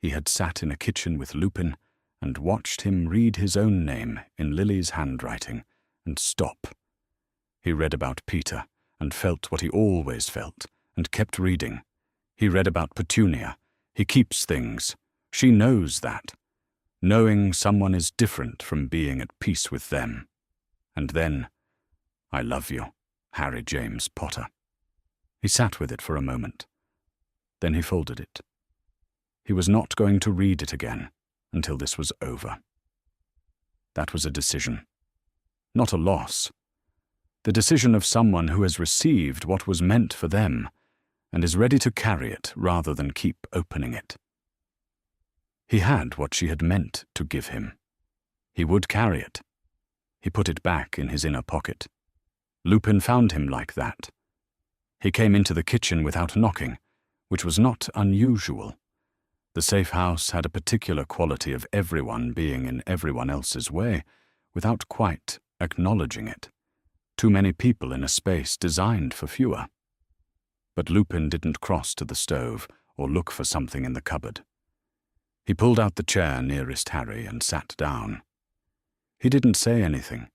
he had sat in a kitchen with Lupin and watched him read his own name in Lily's handwriting and stop. He read about Peter and felt what he always felt and kept reading. He read about Petunia. He keeps things. She knows that. Knowing someone is different from being at peace with them. And then, I love you, Harry James Potter. He sat with it for a moment. Then he folded it. He was not going to read it again until this was over. That was a decision, not a loss. The decision of someone who has received what was meant for them and is ready to carry it rather than keep opening it. He had what she had meant to give him. He would carry it. He put it back in his inner pocket. Lupin found him like that. He came into the kitchen without knocking, which was not unusual. The safe house had a particular quality of everyone being in everyone else's way, without quite acknowledging it. Too many people in a space designed for fewer. But Lupin didn't cross to the stove or look for something in the cupboard. He pulled out the chair nearest Harry and sat down. He didn't say anything.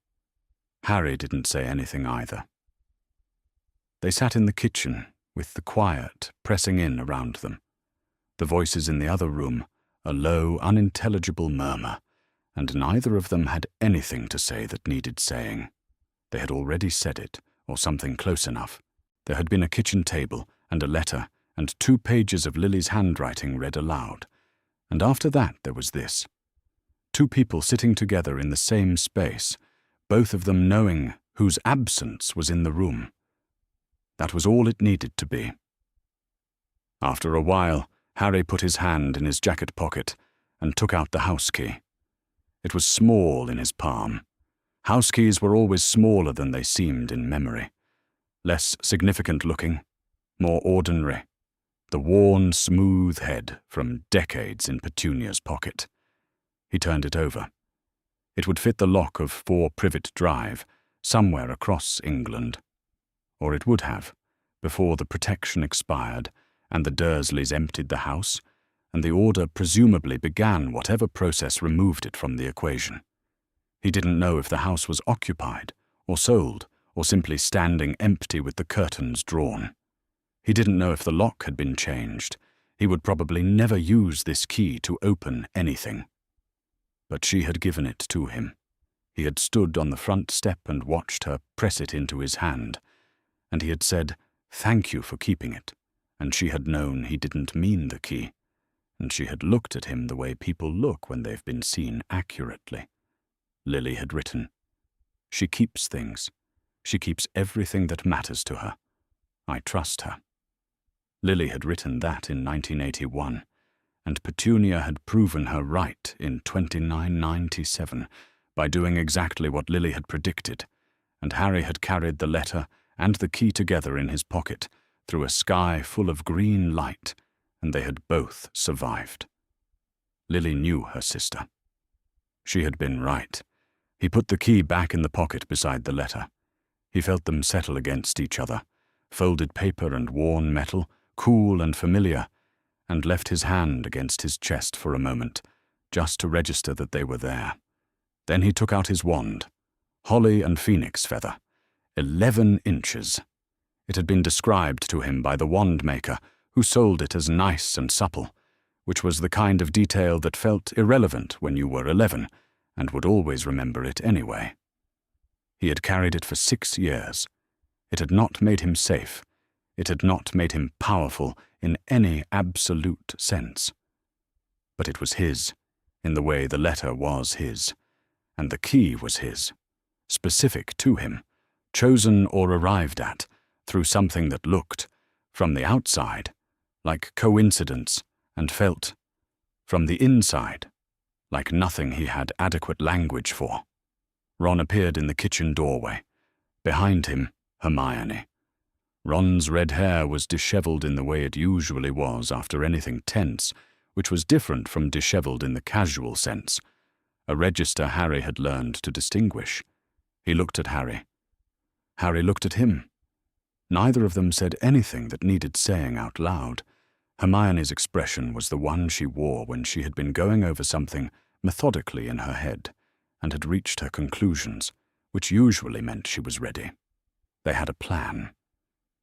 Harry didn't say anything either. They sat in the kitchen, with the quiet pressing in around them. The voices in the other room, a low, unintelligible murmur, and neither of them had anything to say that needed saying. They had already said it, or something close enough. There had been a kitchen table, and a letter, and 2 pages of Lily's handwriting read aloud. And after that there was this. 2 people sitting together in the same space, both of them knowing whose absence was in the room. That was all it needed to be. After a while, Harry put his hand in his jacket pocket and took out the house key. It was small in his palm. House keys were always smaller than they seemed in memory. Less significant looking, more ordinary. The worn, smooth head from decades in Petunia's pocket. He turned it over. It would fit the lock of 4 Privet Drive, somewhere across England. Or it would have, before the protection expired and the Dursleys emptied the house, and the Order presumably began whatever process removed it from the equation. He didn't know if the house was occupied or sold, or simply standing empty with the curtains drawn. He didn't know if the lock had been changed. He would probably never use this key to open anything. But she had given it to him. He had stood on the front step and watched her press it into his hand, and he had said, "Thank you for keeping it," and she had known he didn't mean the key, and she had looked at him the way people look when they've been seen accurately. Lily had written, "She keeps things. She keeps everything that matters to her. I trust her." Lily had written that in 1981, and Petunia had proven her right in 2997 by doing exactly what Lily had predicted, and Harry had carried the letter and the key together in his pocket through a sky full of green light, and they had both survived. Lily knew her sister. She had been right. He put the key back in the pocket beside the letter. He felt them settle against each other, folded paper and worn metal, cool and familiar, and left his hand against his chest for a moment, just to register that they were there. Then he took out his wand, holly and phoenix feather, 11 inches. It had been described to him by the wand maker, who sold it as nice and supple, which was the kind of detail that felt irrelevant when you were 11, and would always remember it anyway. He had carried it for 6 years. It had not made him safe. It had not made him powerful in any absolute sense. But it was his, in the way the letter was his, and the key was his, specific to him, chosen or arrived at through something that looked, from the outside, like coincidence, and felt, from the inside, like nothing he had adequate language for. Ron appeared in the kitchen doorway. Behind him, Hermione. Ron's red hair was disheveled in the way it usually was after anything tense, which was different from disheveled in the casual sense, a register Harry had learned to distinguish. He looked at Harry. Harry looked at him. Neither of them said anything that needed saying out loud. Hermione's expression was the one she wore when she had been going over something methodically in her head and had reached her conclusions, which usually meant she was ready. They had a plan.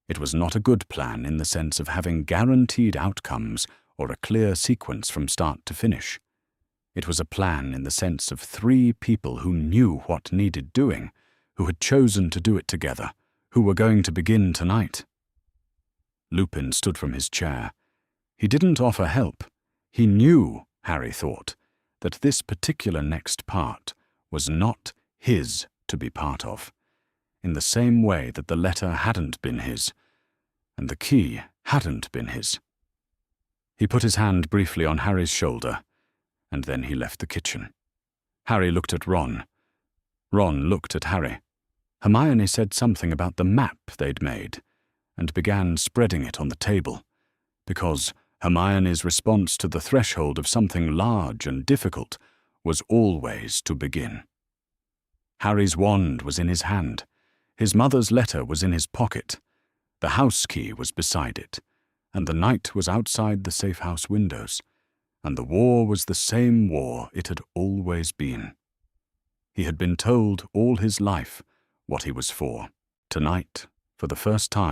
It was not a good plan in the sense of having guaranteed outcomes or a clear sequence from start to finish. It was a plan in the sense of 3 people who knew what needed doing, who had chosen to do it together, who were going to begin tonight. Lupin stood from his chair. He didn't offer help. He knew, Harry thought, that this particular next part was not his to be part of, in the same way that the letter hadn't been his, and the key hadn't been his. He put his hand briefly on Harry's shoulder, and then he left the kitchen. Harry looked at Ron. Ron looked at Harry. Hermione said something about the map they'd made, and began spreading it on the table, because Hermione's response to the threshold of something large and difficult was always to begin. Harry's wand was in his hand. His mother's letter was in his pocket. The house key was beside it, and the night was outside the safe house windows, and the war was the same war it had always been. He had been told all his life what he was for. Tonight, for the first time,